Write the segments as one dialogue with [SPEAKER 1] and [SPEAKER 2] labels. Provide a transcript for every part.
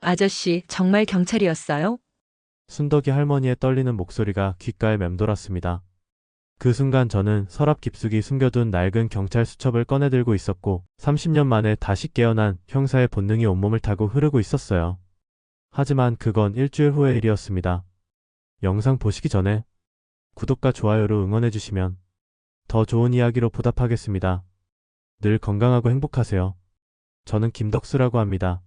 [SPEAKER 1] 아저씨, 정말 경찰이었어요?
[SPEAKER 2] 순덕이 할머니의 떨리는 목소리가 귓가에 맴돌았습니다. 그 순간 저는 서랍 깊숙이 숨겨둔 낡은 경찰 수첩을 꺼내들고 있었고 30년 만에 다시 깨어난 형사의 본능이 온몸을 타고 흐르고 있었어요. 하지만 그건 일주일 후의 일이었습니다. 영상 보시기 전에 구독과 좋아요로 응원해주시면 더 좋은 이야기로 보답하겠습니다. 늘 건강하고 행복하세요. 저는 김덕수라고 합니다.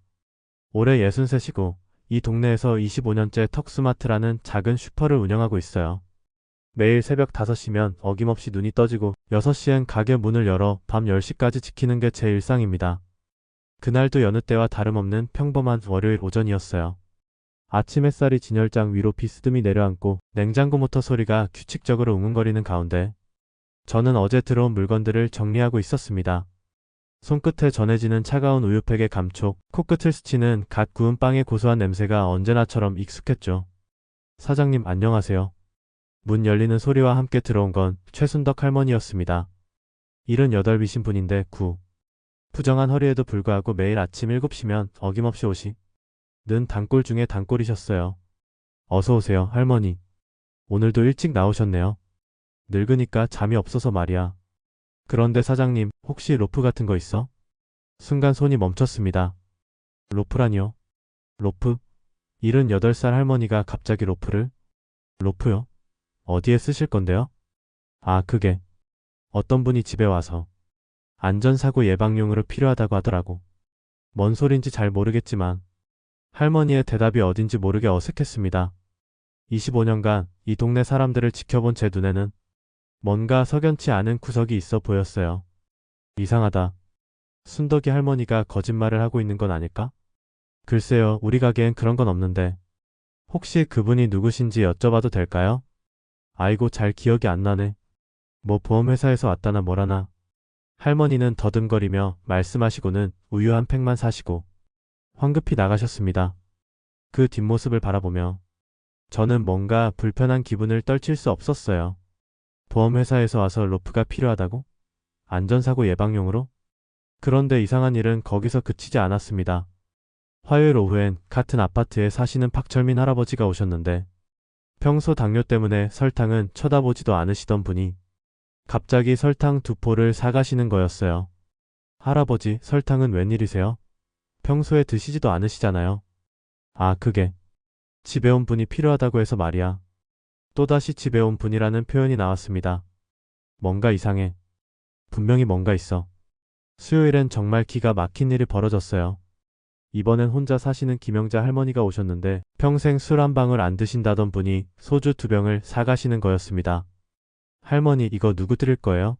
[SPEAKER 2] 올해 63이고 이 동네에서 25년째 턱스마트라는 작은 슈퍼를 운영하고 있어요. 매일 새벽 5시면 어김없이 눈이 떠지고 6시엔 가게 문을 열어 밤 10시까지 지키는 게 제 일상입니다. 그날도 여느 때와 다름없는 평범한 월요일 오전이었어요. 아침 햇살이 진열장 위로 비스듬히 내려앉고 냉장고 모터 소리가 규칙적으로 웅웅거리는 가운데 저는 어제 들어온 물건들을 정리하고 있었습니다. 손끝에 전해지는 차가운 우유팩의 감촉, 코끝을 스치는 갓 구운 빵의 고소한 냄새가 언제나처럼 익숙했죠. 사장님 안녕하세요. 문 열리는 소리와 함께 들어온 건 최순덕 할머니였습니다. 78이신 분인데 부정한 허리에도 불구하고 매일 아침 7시면 어김없이 는 단골 중에 단골이셨어요. 어서 오세요, 할머니. 오늘도 일찍 나오셨네요. 늙으니까 잠이 없어서 말이야. 그런데 사장님, 혹시 로프 같은 거 있어? 순간 손이 멈췄습니다. 로프라니요? 로프? 78살 할머니가 갑자기 로프를? 로프요? 어디에 쓰실 건데요? 아, 그게 어떤 분이 집에 와서 안전사고 예방용으로 필요하다고 하더라고. 뭔 소린지 잘 모르겠지만 할머니의 대답이 어딘지 모르게 어색했습니다. 25년간 이 동네 사람들을 지켜본 제 눈에는 뭔가 석연치 않은 구석이 있어 보였어요. 이상하다. 순덕이 할머니가 거짓말을 하고 있는 건 아닐까? 글쎄요, 우리 가게엔 그런 건 없는데. 혹시 그분이 누구신지 여쭤봐도 될까요? 아이고, 잘 기억이 안 나네. 뭐 보험회사에서 왔다나 뭐라나. 할머니는 더듬거리며 말씀하시고는 우유 한 팩만 사시고 황급히 나가셨습니다. 그 뒷모습을 바라보며 저는 뭔가 불편한 기분을 떨칠 수 없었어요. 보험회사에서 와서 로프가 필요하다고? 안전사고 예방용으로? 그런데 이상한 일은 거기서 그치지 않았습니다. 화요일 오후엔 같은 아파트에 사시는 박철민 할아버지가 오셨는데 평소 당뇨 때문에 설탕은 쳐다보지도 않으시던 분이 갑자기 설탕 2포를 사가시는 거였어요. 할아버지, 설탕은 웬일이세요? 평소에 드시지도 않으시잖아요. 아, 그게 집에 온 분이 필요하다고 해서 말이야. 또다시 집에 온 분이라는 표현이 나왔습니다. 뭔가 이상해. 분명히 뭔가 있어. 수요일엔 정말 기가 막힌 일이 벌어졌어요. 이번엔 혼자 사시는 김영자 할머니가 오셨는데 평생 술 한 방울 안 드신다던 분이 소주 2병을 사가시는 거였습니다. 할머니, 이거 누구 드릴 거예요?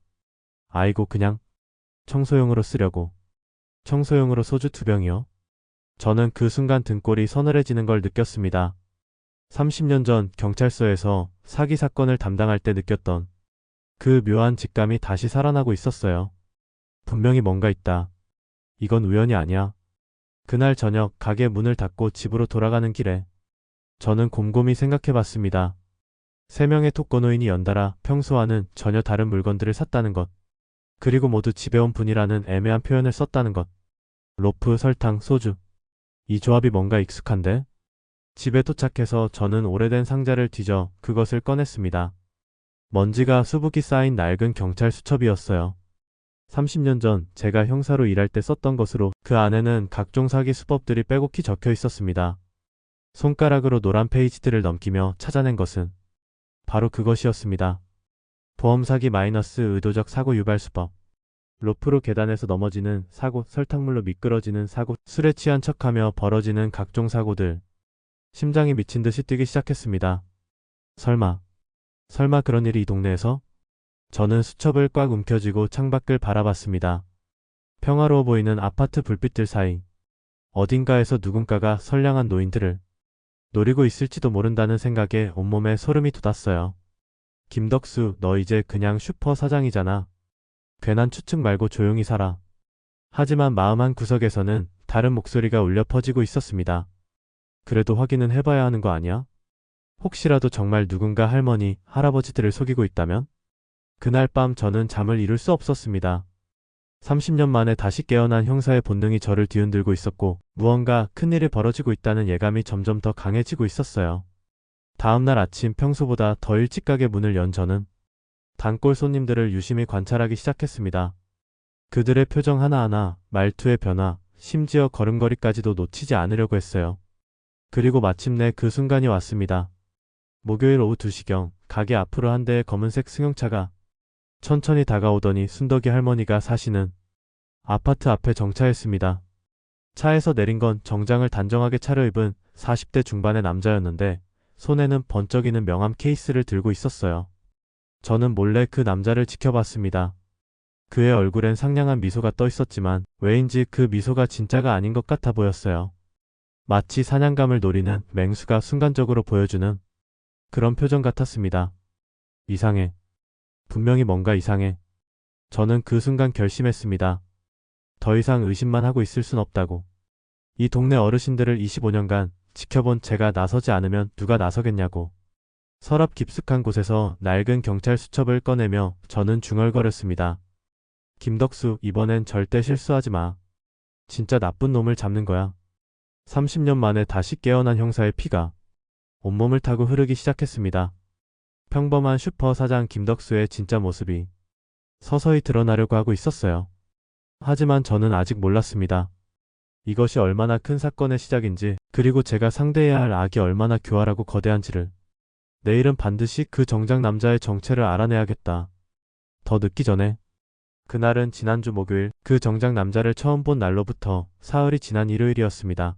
[SPEAKER 2] 아이고, 그냥 청소용으로 쓰려고. 청소용으로 소주 2병이요? 저는 그 순간 등골이 서늘해지는 걸 느꼈습니다. 30년 전 경찰서에서 사기 사건을 담당할 때 느꼈던 그 묘한 직감이 다시 살아나고 있었어요. 분명히 뭔가 있다. 이건 우연이 아니야. 그날 저녁 가게 문을 닫고 집으로 돌아가는 길에 저는 곰곰이 생각해봤습니다. 3명의 독거노인이 연달아 평소와는 전혀 다른 물건들을 샀다는 것. 그리고 모두 집에 온 분이라는 애매한 표현을 썼다는 것. 로프, 설탕, 소주. 이 조합이 뭔가 익숙한데? 집에 도착해서 저는 오래된 상자를 뒤져 그것을 꺼냈습니다. 먼지가 수북이 쌓인 낡은 경찰 수첩이었어요. 30년 전 제가 형사로 일할 때 썼던 것으로 그 안에는 각종 사기 수법들이 빼곡히 적혀 있었습니다. 손가락으로 노란 페이지들을 넘기며 찾아낸 것은 바로 그것이었습니다. 보험 사기 마이너스 의도적 사고 유발 수법. 로프로 계단에서 넘어지는 사고, 설탕물로 미끄러지는 사고, 술에 취한 척하며 벌어지는 각종 사고들. 심장이 미친 듯이 뛰기 시작했습니다. 설마 그런 일이 이 동네에서? 저는 수첩을 꽉 움켜쥐고 창밖을 바라봤습니다. 평화로워 보이는 아파트 불빛들 사이 어딘가에서 누군가가 선량한 노인들을 노리고 있을지도 모른다는 생각에 온몸에 소름이 돋았어요. 김덕수, 너 이제 그냥 슈퍼 사장이잖아. 괜한 추측 말고 조용히 살아. 하지만 마음 한 구석에서는 다른 목소리가 울려 퍼지고 있었습니다. 그래도 확인은 해봐야 하는 거 아니야? 혹시라도 정말 누군가 할머니, 할아버지들을 속이고 있다면? 그날 밤 저는 잠을 이룰 수 없었습니다. 30년 만에 다시 깨어난 형사의 본능이 저를 뒤흔들고 있었고 무언가 큰일이 벌어지고 있다는 예감이 점점 더 강해지고 있었어요. 다음날 아침 평소보다 더 일찍 가게 문을 연 저는 단골 손님들을 유심히 관찰하기 시작했습니다. 그들의 표정 하나하나, 말투의 변화, 심지어 걸음걸이까지도 놓치지 않으려고 했어요. 그리고 마침내 그 순간이 왔습니다. 목요일 오후 2시경 가게 앞으로 한 대의 검은색 승용차가 천천히 다가오더니 순덕이 할머니가 사시는 아파트 앞에 정차했습니다. 차에서 내린 건 정장을 단정하게 차려입은 40대 중반의 남자였는데 손에는 번쩍이는 명함 케이스를 들고 있었어요. 저는 몰래 그 남자를 지켜봤습니다. 그의 얼굴엔 상냥한 미소가 떠 있었지만 왜인지 그 미소가 진짜가 아닌 것 같아 보였어요. 마치 사냥감을 노리는 맹수가 순간적으로 보여주는 그런 표정 같았습니다. 이상해. 분명히 뭔가 이상해. 저는 그 순간 결심했습니다. 더 이상 의심만 하고 있을 순 없다고. 이 동네 어르신들을 25년간 지켜본 제가 나서지 않으면 누가 나서겠냐고. 서랍 깊숙한 곳에서 낡은 경찰 수첩을 꺼내며 저는 중얼거렸습니다. 김덕수, 이번엔 절대 실수하지 마. 진짜 나쁜 놈을 잡는 거야. 30년 만에 다시 깨어난 형사의 피가 온몸을 타고 흐르기 시작했습니다. 평범한 슈퍼 사장 김덕수의 진짜 모습이 서서히 드러나려고 하고 있었어요. 하지만 저는 아직 몰랐습니다. 이것이 얼마나 큰 사건의 시작인지, 그리고 제가 상대해야 할 악이 얼마나 교활하고 거대한지를. 내일은 반드시 그 정장 남자의 정체를 알아내야겠다. 더 늦기 전에. 그날은 지난주 목요일, 그 정장 남자를 처음 본 날로부터 사흘이 지난 일요일이었습니다.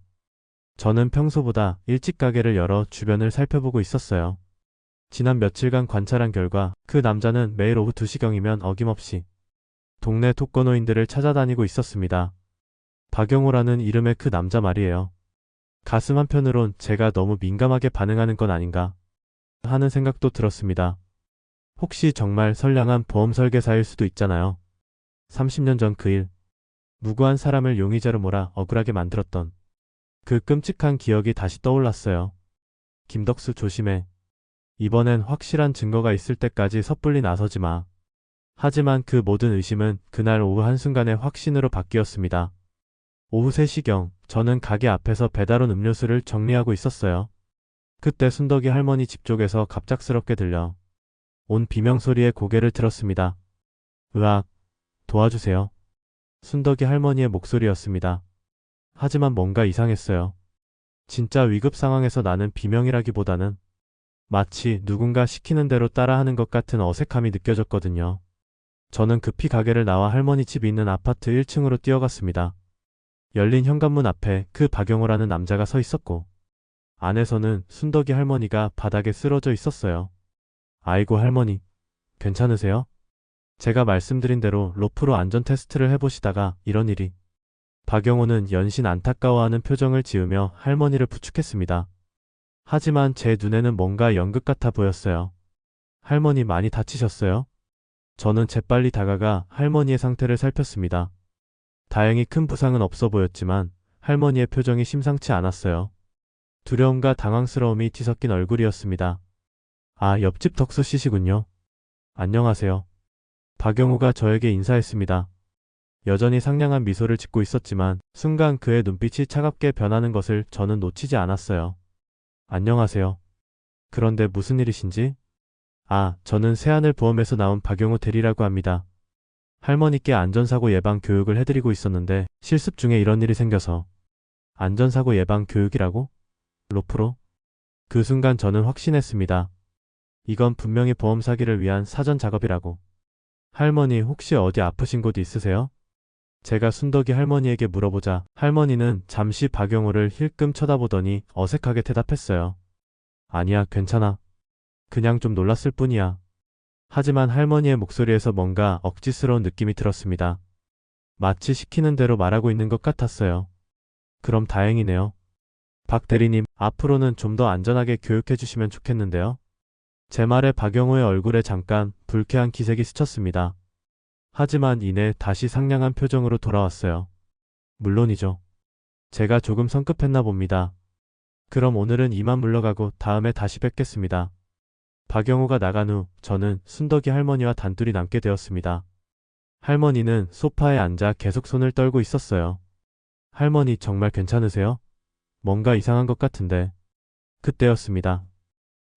[SPEAKER 2] 저는 평소보다 일찍 가게를 열어 주변을 살펴보고 있었어요. 지난 며칠간 관찰한 결과 그 남자는 매일 오후 2시경이면 어김없이 동네 독거노인들을 찾아다니고 있었습니다. 박영호라는 이름의 그 남자 말이에요. 가슴 한편으론 제가 너무 민감하게 반응하는 건 아닌가 하는 생각도 들었습니다. 혹시 정말 선량한 보험 설계사일 수도 있잖아요. 30년 전 그 일, 무고한 사람을 용의자로 몰아 억울하게 만들었던 그 끔찍한 기억이 다시 떠올랐어요. 김덕수 조심해. 이번엔 확실한 증거가 있을 때까지 섣불리 나서지 마. 하지만 그 모든 의심은 그날 오후 한순간에 확신으로 바뀌었습니다. 오후 3시경 저는 가게 앞에서 배달 온 음료수를 정리하고 있었어요. 그때 순덕이 할머니 집 쪽에서 갑작스럽게 들려 온 비명소리에 고개를 들었습니다. 으악, 도와주세요. 순덕이 할머니의 목소리였습니다. 하지만 뭔가 이상했어요. 진짜 위급 상황에서 나는 비명이라기보다는 마치 누군가 시키는 대로 따라하는 것 같은 어색함이 느껴졌거든요. 저는 급히 가게를 나와 할머니 집이 있는 아파트 1층으로 뛰어갔습니다. 열린 현관문 앞에 그 박영호라는 남자가 서 있었고 안에서는 순덕이 할머니가 바닥에 쓰러져 있었어요. 아이고 할머니, 괜찮으세요? 제가 말씀드린 대로 로프로 안전 테스트를 해보시다가 이런 일이. 박영호는 연신 안타까워하는 표정을 지으며 할머니를 부축했습니다. 하지만 제 눈에는 뭔가 연극 같아 보였어요. 할머니 많이 다치셨어요? 저는 재빨리 다가가 할머니의 상태를 살폈습니다. 다행히 큰 부상은 없어 보였지만 할머니의 표정이 심상치 않았어요. 두려움과 당황스러움이 뒤섞인 얼굴이었습니다. 아, 옆집 덕수 씨시군요. 안녕하세요. 박영호가 저에게 인사했습니다. 여전히 상냥한 미소를 짓고 있었지만 순간 그의 눈빛이 차갑게 변하는 것을 저는 놓치지 않았어요. 안녕하세요. 그런데 무슨 일이신지? 아, 저는 새하늘 보험에서 나온 박영호 대리라고 합니다. 할머니께 안전사고 예방 교육을 해드리고 있었는데 실습 중에 이런 일이 생겨서. 안전사고 예방 교육이라고? 로프로? 그 순간 저는 확신했습니다. 이건 분명히 보험 사기를 위한 사전 작업이라고. 할머니 혹시 어디 아프신 곳 있으세요? 제가 순덕이 할머니에게 물어보자 할머니는 잠시 박영호를 힐끔 쳐다보더니 어색하게 대답했어요. 아니야, 괜찮아. 그냥 좀 놀랐을 뿐이야. 하지만 할머니의 목소리에서 뭔가 억지스러운 느낌이 들었습니다. 마치 시키는 대로 말하고 있는 것 같았어요. 그럼 다행이네요. 박 대리님, 앞으로는 좀 더 안전하게 교육해 주시면 좋겠는데요. 제 말에 박영호의 얼굴에 잠깐 불쾌한 기색이 스쳤습니다. 하지만 이내 다시 상냥한 표정으로 돌아왔어요. 물론이죠. 제가 조금 성급했나 봅니다. 그럼 오늘은 이만 물러가고 다음에 다시 뵙겠습니다. 박영호가 나간 후 저는 순덕이 할머니와 단둘이 남게 되었습니다. 할머니는 소파에 앉아 계속 손을 떨고 있었어요. 할머니 정말 괜찮으세요? 뭔가 이상한 것 같은데. 그때였습니다.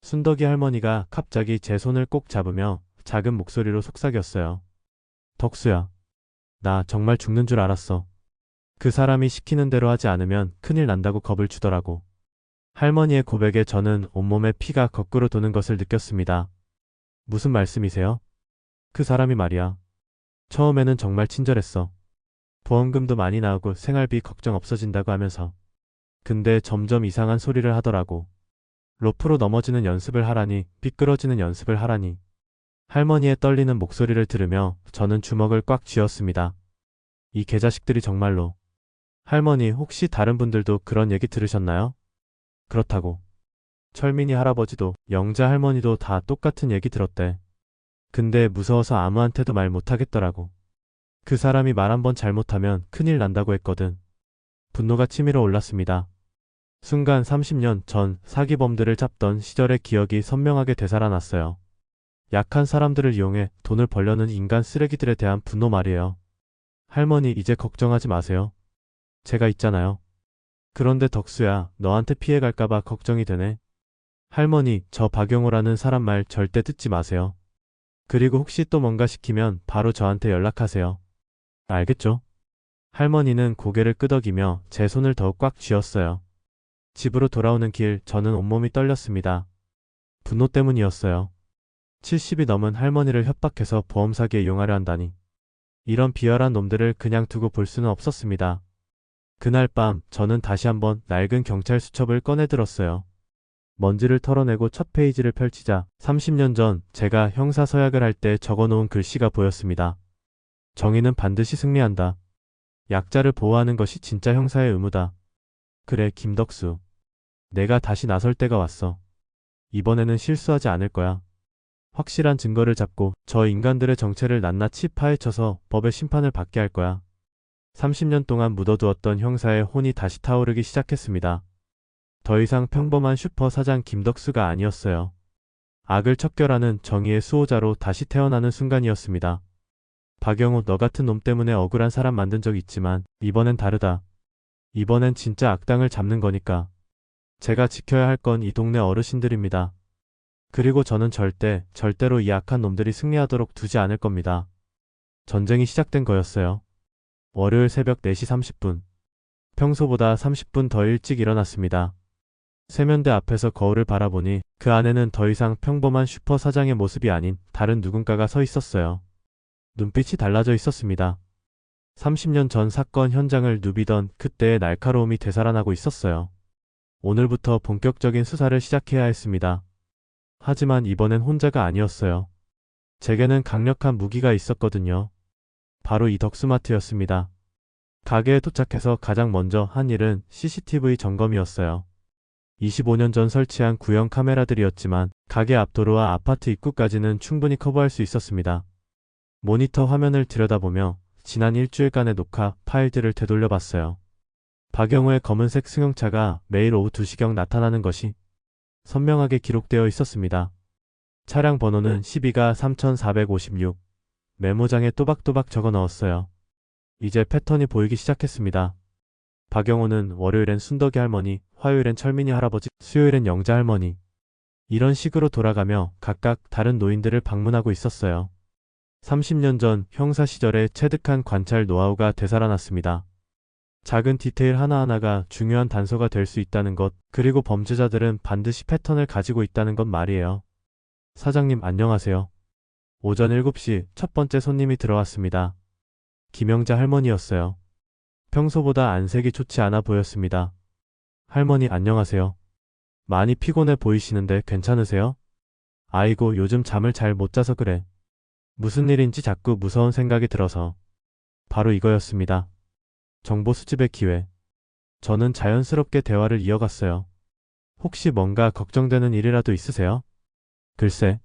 [SPEAKER 2] 순덕이 할머니가 갑자기 제 손을 꼭 잡으며 작은 목소리로 속삭였어요. 덕수야, 나 정말 죽는 줄 알았어. 그 사람이 시키는 대로 하지 않으면 큰일 난다고 겁을 주더라고. 할머니의 고백에 저는 온몸에 피가 거꾸로 도는 것을 느꼈습니다. 무슨 말씀이세요? 그 사람이 말이야. 처음에는 정말 친절했어. 보험금도 많이 나오고 생활비 걱정 없어진다고 하면서. 근데 점점 이상한 소리를 하더라고. 로프로 넘어지는 연습을 하라니, 미끄러지는 연습을 하라니. 할머니의 떨리는 목소리를 들으며 저는 주먹을 꽉 쥐었습니다. 이 개자식들이 정말로. 할머니, 혹시 다른 분들도 그런 얘기 들으셨나요? 그렇다고. 철민이 할아버지도, 영자 할머니도 다 똑같은 얘기 들었대. 근데 무서워서 아무한테도 말 못하겠더라고. 그 사람이 말 한번 잘못하면 큰일 난다고 했거든. 분노가 치밀어 올랐습니다. 순간 30년 전 사기범들을 잡던 시절의 기억이 선명하게 되살아났어요. 약한 사람들을 이용해 돈을 벌려는 인간 쓰레기들에 대한 분노 말이에요. 할머니, 이제 걱정하지 마세요. 제가 있잖아요. 그런데 덕수야, 너한테 피해 갈까봐 걱정이 되네. 할머니, 저 박영호라는 사람 말 절대 듣지 마세요. 그리고 혹시 또 뭔가 시키면 바로 저한테 연락하세요. 알겠죠? 할머니는 고개를 끄덕이며 제 손을 더욱 꽉 쥐었어요. 집으로 돌아오는 길 저는 온몸이 떨렸습니다. 분노 때문이었어요. 70이 넘은 할머니를 협박해서 보험 사기에 이용하려 한다니. 이런 비열한 놈들을 그냥 두고 볼 수는 없었습니다. 그날 밤 저는 다시 한번 낡은 경찰 수첩을 꺼내 들었어요. 먼지를 털어내고 첫 페이지를 펼치자 30년 전 제가 형사 서약을 할 때 적어놓은 글씨가 보였습니다. 정의는 반드시 승리한다. 약자를 보호하는 것이 진짜 형사의 의무다. 그래, 김덕수. 내가 다시 나설 때가 왔어. 이번에는 실수하지 않을 거야. 확실한 증거를 잡고 저 인간들의 정체를 낱낱이 파헤쳐서 법의 심판을 받게 할 거야. 30년 동안 묻어두었던 형사의 혼이 다시 타오르기 시작했습니다. 더 이상 평범한 슈퍼 사장 김덕수가 아니었어요. 악을 척결하는 정의의 수호자로 다시 태어나는 순간이었습니다. 박영호, 너 같은 놈 때문에 억울한 사람 만든 적 있지만 이번엔 다르다. 이번엔 진짜 악당을 잡는 거니까. 제가 지켜야 할 건 이 동네 어르신들입니다. 그리고 저는 절대로 이 악한 놈들이 승리하도록 두지 않을 겁니다. 전쟁이 시작된 거였어요. 월요일 새벽 4시 30분. 평소보다 30분 더 일찍 일어났습니다. 세면대 앞에서 거울을 바라보니 그 안에는 더 이상 평범한 슈퍼 사장의 모습이 아닌 다른 누군가가 서 있었어요. 눈빛이 달라져 있었습니다. 30년 전 사건 현장을 누비던 그때의 날카로움이 되살아나고 있었어요. 오늘부터 본격적인 수사를 시작해야 했습니다. 하지만 이번엔 혼자가 아니었어요. 제게는 강력한 무기가 있었거든요. 바로 이 덕스마트였습니다. 가게에 도착해서 가장 먼저 한 일은 CCTV 점검이었어요. 25년 전 설치한 구형 카메라들이었지만 가게 앞도로와 아파트 입구까지는 충분히 커버할 수 있었습니다. 모니터 화면을 들여다보며 지난 일주일간의 녹화 파일들을 되돌려봤어요. 박영호의 검은색 승용차가 매일 오후 2시경 나타나는 것이 선명하게 기록되어 있었습니다. 차량 번호는 12가 3456. 메모장에 또박또박 적어 넣었어요. 이제 패턴이 보이기 시작했습니다. 박영호는 월요일엔 순덕이 할머니, 화요일엔 철민이 할아버지, 수요일엔 영자 할머니. 이런 식으로 돌아가며 각각 다른 노인들을 방문하고 있었어요. 30년 전 형사 시절의 체득한 관찰 노하우가 되살아났습니다. 작은 디테일 하나하나가 중요한 단서가 될 수 있다는 것, 그리고 범죄자들은 반드시 패턴을 가지고 있다는 것 말이에요. 사장님, 안녕하세요. 오전 7시 첫 번째 손님이 들어왔습니다. 김영자 할머니였어요. 평소보다 안색이 좋지 않아 보였습니다. 할머니, 안녕하세요. 많이 피곤해 보이시는데 괜찮으세요? 아이고, 요즘 잠을 잘 못 자서 그래. 무슨 일인지 자꾸 무서운 생각이 들어서. 바로 이거였습니다. 정보 수집의 기회. 저는 자연스럽게 대화를 이어갔어요. 혹시 뭔가 걱정되는 일이라도 있으세요? 글쎄,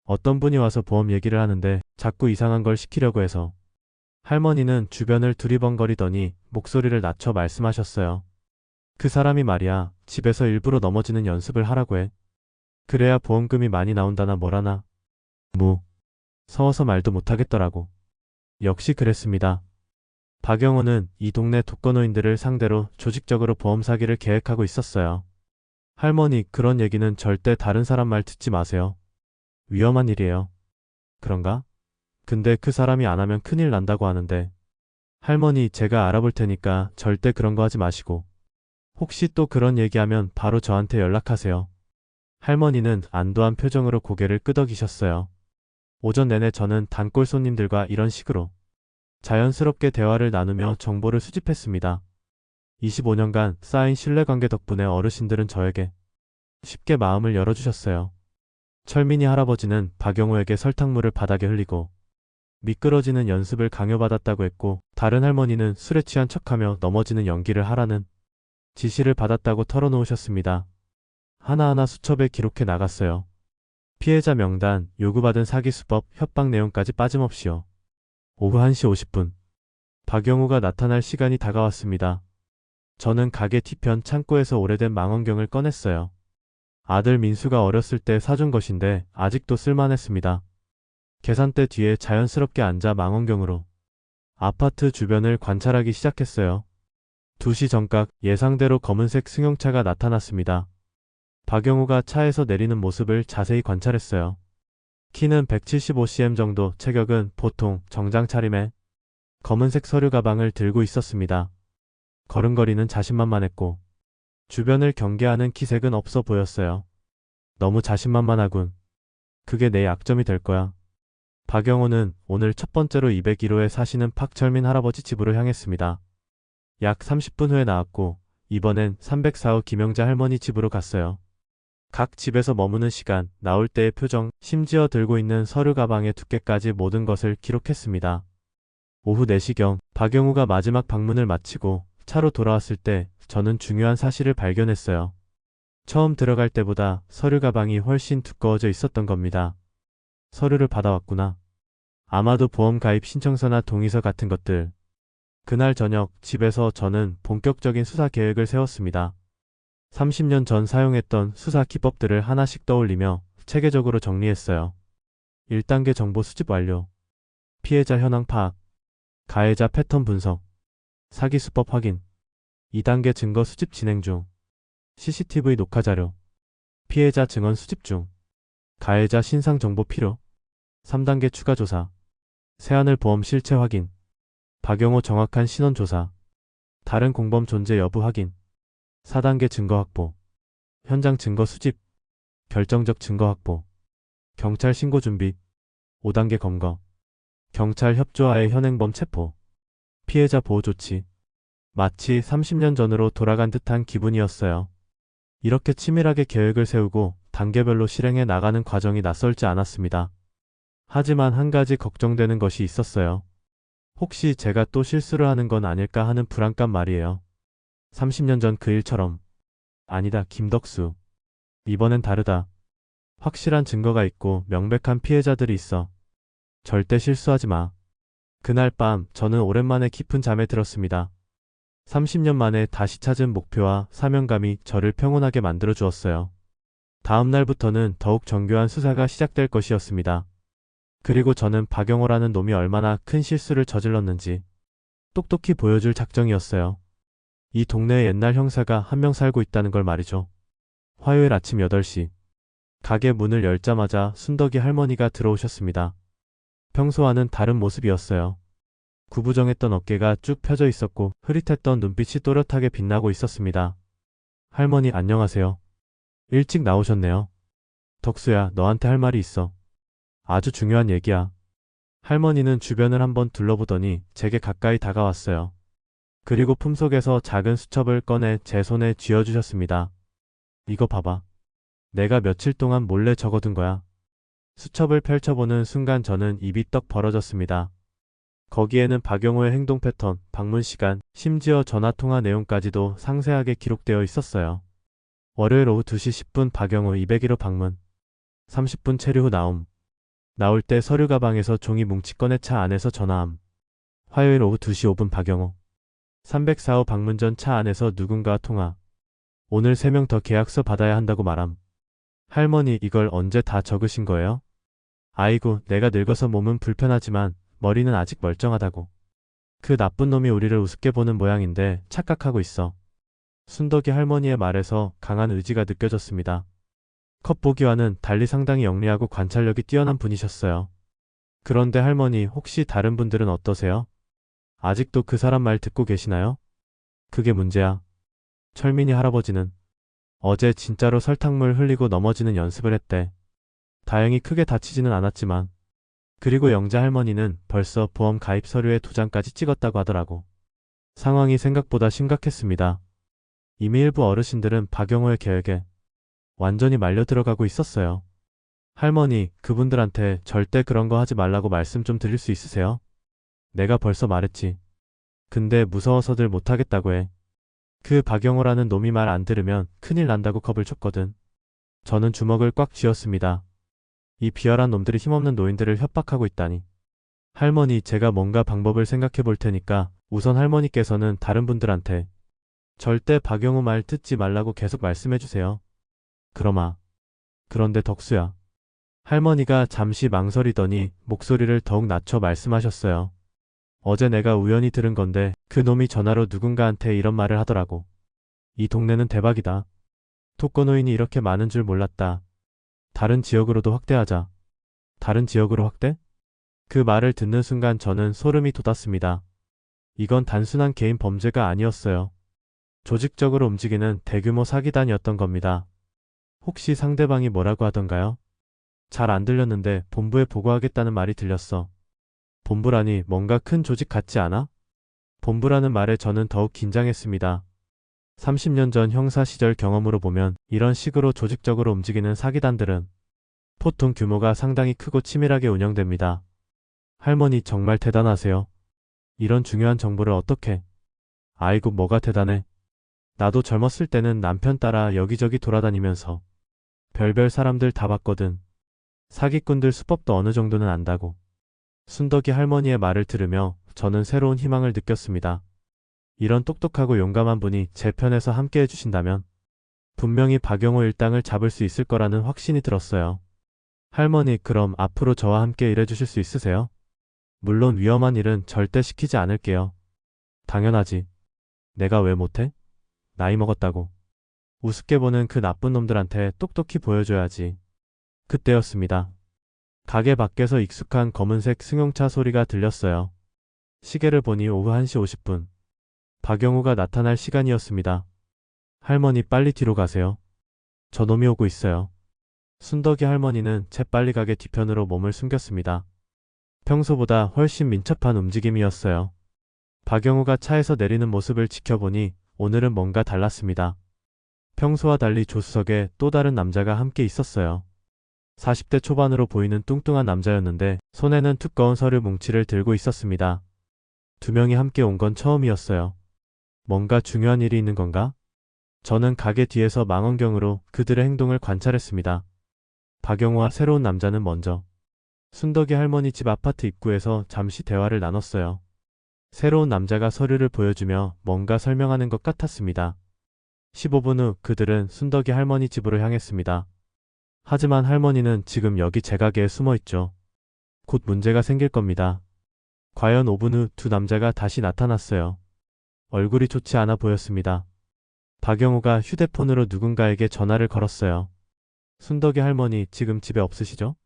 [SPEAKER 2] 어떤 분이 와서 보험 얘기를 하는데 자꾸 이상한 걸 시키려고 해서. 할머니는 주변을 두리번거리더니 목소리를 낮춰 말씀하셨어요. 그 사람이 말이야, 집에서 일부러 넘어지는 연습을 하라고 해. 그래야 보험금이 많이 나온다나 뭐라나. 서워서 말도 못하겠더라고. 역시 그랬습니다. 박영호는 이 동네 독거노인들을 상대로 조직적으로 보험 사기를 계획하고 있었어요. 할머니, 그런 얘기는 절대 다른 사람 말 듣지 마세요. 위험한 일이에요. 그런가? 근데 그 사람이 안 하면 큰일 난다고 하는데. 할머니, 제가 알아볼 테니까 절대 그런 거 하지 마시고. 혹시 또 그런 얘기하면 바로 저한테 연락하세요. 할머니는 안도한 표정으로 고개를 끄덕이셨어요. 오전 내내 저는 단골 손님들과 이런 식으로 자연스럽게 대화를 나누며 정보를 수집했습니다. 25년간 쌓인 신뢰관계 덕분에 어르신들은 저에게 쉽게 마음을 열어주셨어요. 철민이 할아버지는 박영호에게 설탕물을 바닥에 흘리고 미끄러지는 연습을 강요받았다고 했고, 다른 할머니는 술에 취한 척하며 넘어지는 연기를 하라는 지시를 받았다고 털어놓으셨습니다. 하나하나 수첩에 기록해 나갔어요. 피해자 명단, 요구받은 사기 수법, 협박 내용까지 빠짐없이요. 오후 1시 50분. 박영호가 나타날 시간이 다가왔습니다. 저는 가게 뒤편 창고에서 오래된 망원경을 꺼냈어요. 아들 민수가 어렸을 때 사준 것인데 아직도 쓸만했습니다. 계산대 뒤에 자연스럽게 앉아 망원경으로 아파트 주변을 관찰하기 시작했어요. 2시 정각 예상대로 검은색 승용차가 나타났습니다. 박영호가 차에서 내리는 모습을 자세히 관찰했어요. 키는 175cm 정도, 체격은 보통 정장 차림에 검은색 서류 가방을 들고 있었습니다. 걸음걸이는 자신만만했고 주변을 경계하는 기색은 없어 보였어요. 너무 자신만만하군. 그게 내 약점이 될 거야. 박영호는 오늘 첫 번째로 201호에 사시는 박철민 할아버지 집으로 향했습니다. 약 30분 후에 나왔고 이번엔 304호 김영자 할머니 집으로 갔어요. 각 집에서 머무는 시간, 나올 때의 표정, 심지어 들고 있는 서류 가방의 두께까지 모든 것을 기록했습니다. 오후 4시경 박영호가 마지막 방문을 마치고 차로 돌아왔을 때 저는 중요한 사실을 발견했어요. 처음 들어갈 때보다 서류 가방이 훨씬 두꺼워져 있었던 겁니다. 서류를 받아왔구나. 아마도 보험 가입 신청서나 동의서 같은 것들. 그날 저녁 집에서 저는 본격적인 수사 계획을 세웠습니다. 30년 전 사용했던 수사 기법들을 하나씩 떠올리며 체계적으로 정리했어요. 1단계 정보 수집 완료. 피해자 현황 파악. 가해자 패턴 분석. 사기 수법 확인. 2단계 증거 수집 진행 중. CCTV 녹화 자료. 피해자 증언 수집 중. 가해자 신상 정보 필요. 3단계 추가 조사. 새하늘 보험 실체 확인. 박영호 정확한 신원 조사. 다른 공범 존재 여부 확인. 4단계 증거 확보. 현장 증거 수집. 결정적 증거 확보. 경찰 신고 준비. 5단계 검거. 경찰 협조하에 현행범 체포. 피해자 보호 조치. 마치 30년 전으로 돌아간 듯한 기분이었어요. 이렇게 치밀하게 계획을 세우고 단계별로 실행해 나가는 과정이 낯설지 않았습니다. 하지만 한 가지 걱정되는 것이 있었어요. 혹시 제가 또 실수를 하는 건 아닐까 하는 불안감 말이에요. 30년 전 그 일처럼. 아니다, 김덕수. 이번엔 다르다. 확실한 증거가 있고 명백한 피해자들이 있어. 절대 실수하지 마. 그날 밤 저는 오랜만에 깊은 잠에 들었습니다. 30년 만에 다시 찾은 목표와 사명감이 저를 평온하게 만들어 주었어요. 다음 날부터는 더욱 정교한 수사가 시작될 것이었습니다. 그리고 저는 박영호라는 놈이 얼마나 큰 실수를 저질렀는지 똑똑히 보여줄 작정이었어요. 이 동네에 옛날 형사가 한 명 살고 있다는 걸 말이죠. 화요일 아침 8시. 가게 문을 열자마자 순덕이 할머니가 들어오셨습니다. 평소와는 다른 모습이었어요. 구부정했던 어깨가 쭉 펴져 있었고 흐릿했던 눈빛이 또렷하게 빛나고 있었습니다. 할머니 안녕하세요. 일찍 나오셨네요. 덕수야, 너한테 할 말이 있어. 아주 중요한 얘기야. 할머니는 주변을 한번 둘러보더니 제게 가까이 다가왔어요. 그리고 품속에서 작은 수첩을 꺼내 제 손에 쥐어주셨습니다. 이거 봐봐. 내가 며칠 동안 몰래 적어둔 거야. 수첩을 펼쳐보는 순간 저는 입이 떡 벌어졌습니다. 거기에는 박영호의 행동 패턴, 방문 시간, 심지어 전화통화 내용까지도 상세하게 기록되어 있었어요. 월요일 오후 2시 10분 박영호 201호 방문. 30분 체류 후 나옴. 나올 때 서류 가방에서 종이 뭉치 꺼내 차 안에서 전화함. 화요일 오후 2시 5분 박영호. 304호 방문 전 차 안에서 누군가와 통화. 오늘 3명 더 계약서 받아야 한다고 말함. 할머니 이걸 언제 다 적으신 거예요? 아이고, 내가 늙어서 몸은 불편하지만 머리는 아직 멀쩡하다고. 그 나쁜 놈이 우리를 우습게 보는 모양인데 착각하고 있어. 순덕이 할머니의 말에서 강한 의지가 느껴졌습니다. 컵보기와는 달리 상당히 영리하고 관찰력이 뛰어난 분이셨어요. 그런데 할머니, 혹시 다른 분들은 어떠세요? 아직도 그 사람 말 듣고 계시나요? 그게 문제야. 철민이 할아버지는 어제 진짜로 설탕물 흘리고 넘어지는 연습을 했대. 다행히 크게 다치지는 않았지만. 그리고 영자 할머니는 벌써 보험 가입 서류에 도장까지 찍었다고 하더라고. 상황이 생각보다 심각했습니다. 이미 일부 어르신들은 박영호의 계획에 완전히 말려 들어가고 있었어요. 할머니, 그분들한테 절대 그런 거 하지 말라고 말씀 좀 드릴 수 있으세요? 내가 벌써 말했지. 근데 무서워서들 못하겠다고 해. 그 박영호라는 놈이 말 안 들으면 큰일 난다고 겁을 줬거든. 저는 주먹을 꽉 쥐었습니다. 이 비열한 놈들이 힘없는 노인들을 협박하고 있다니. 할머니, 제가 뭔가 방법을 생각해 볼 테니까 우선 할머니께서는 다른 분들한테 절대 박영호 말 듣지 말라고 계속 말씀해 주세요. 그러마. 그런데 덕수야. 할머니가 잠시 망설이더니 목소리를 더욱 낮춰 말씀하셨어요. 어제 내가 우연히 들은 건데 그 놈이 전화로 누군가한테 이런 말을 하더라고. 이 동네는 대박이다. 독거노인이 이렇게 많은 줄 몰랐다. 다른 지역으로도 확대하자. 다른 지역으로 확대? 그 말을 듣는 순간 저는 소름이 돋았습니다. 이건 단순한 개인 범죄가 아니었어요. 조직적으로 움직이는 대규모 사기단이었던 겁니다. 혹시 상대방이 뭐라고 하던가요? 잘 안 들렸는데 본부에 보고하겠다는 말이 들렸어. 본부라니 뭔가 큰 조직 같지 않아? 본부라는 말에 저는 더욱 긴장했습니다. 30년 전 형사 시절 경험으로 보면 이런 식으로 조직적으로 움직이는 사기단들은 보통 규모가 상당히 크고 치밀하게 운영됩니다. 할머니, 정말 대단하세요. 이런 중요한 정보를 어떻게? 아이고, 뭐가 대단해. 나도 젊었을 때는 남편 따라 여기저기 돌아다니면서 별별 사람들 다 봤거든. 사기꾼들 수법도 어느 정도는 안다고. 순덕이 할머니의 말을 들으며 저는 새로운 희망을 느꼈습니다. 이런 똑똑하고 용감한 분이 제 편에서 함께 해주신다면 분명히 박영호 일당을 잡을 수 있을 거라는 확신이 들었어요. 할머니, 그럼 앞으로 저와 함께 일해주실 수 있으세요? 물론 위험한 일은 절대 시키지 않을게요. 당연하지. 내가 왜 못해? 나이 먹었다고. 우습게 보는 그 나쁜 놈들한테 똑똑히 보여줘야지. 그때였습니다. 가게 밖에서 익숙한 검은색 승용차 소리가 들렸어요. 시계를 보니 오후 1시 50분. 박영호가 나타날 시간이었습니다. 할머니, 빨리 뒤로 가세요. 저놈이 오고 있어요. 순덕이 할머니는 재빨리 가게 뒤편으로 몸을 숨겼습니다. 평소보다 훨씬 민첩한 움직임이었어요. 박영호가 차에서 내리는 모습을 지켜보니 오늘은 뭔가 달랐습니다. 평소와 달리 조수석에 또 다른 남자가 함께 있었어요. 40대 초반으로 보이는 뚱뚱한 남자였는데 손에는 두꺼운 서류 뭉치를 들고 있었습니다. 두 명이 함께 온 건 처음이었어요. 뭔가 중요한 일이 있는 건가? 저는 가게 뒤에서 망원경으로 그들의 행동을 관찰했습니다. 박영호와 새로운 남자는 먼저 순덕이 할머니 집 아파트 입구에서 잠시 대화를 나눴어요. 새로운 남자가 서류를 보여주며 뭔가 설명하는 것 같았습니다. 15분 후 그들은 순덕이 할머니 집으로 향했습니다. 하지만 할머니는 지금 여기 제 가게에 숨어 있죠. 곧 문제가 생길 겁니다. 과연 5분 후 두 남자가 다시 나타났어요. 얼굴이 좋지 않아 보였습니다. 박영호가 휴대폰으로 누군가에게 전화를 걸었어요. 순덕이 할머니, 지금 집에 없으시죠?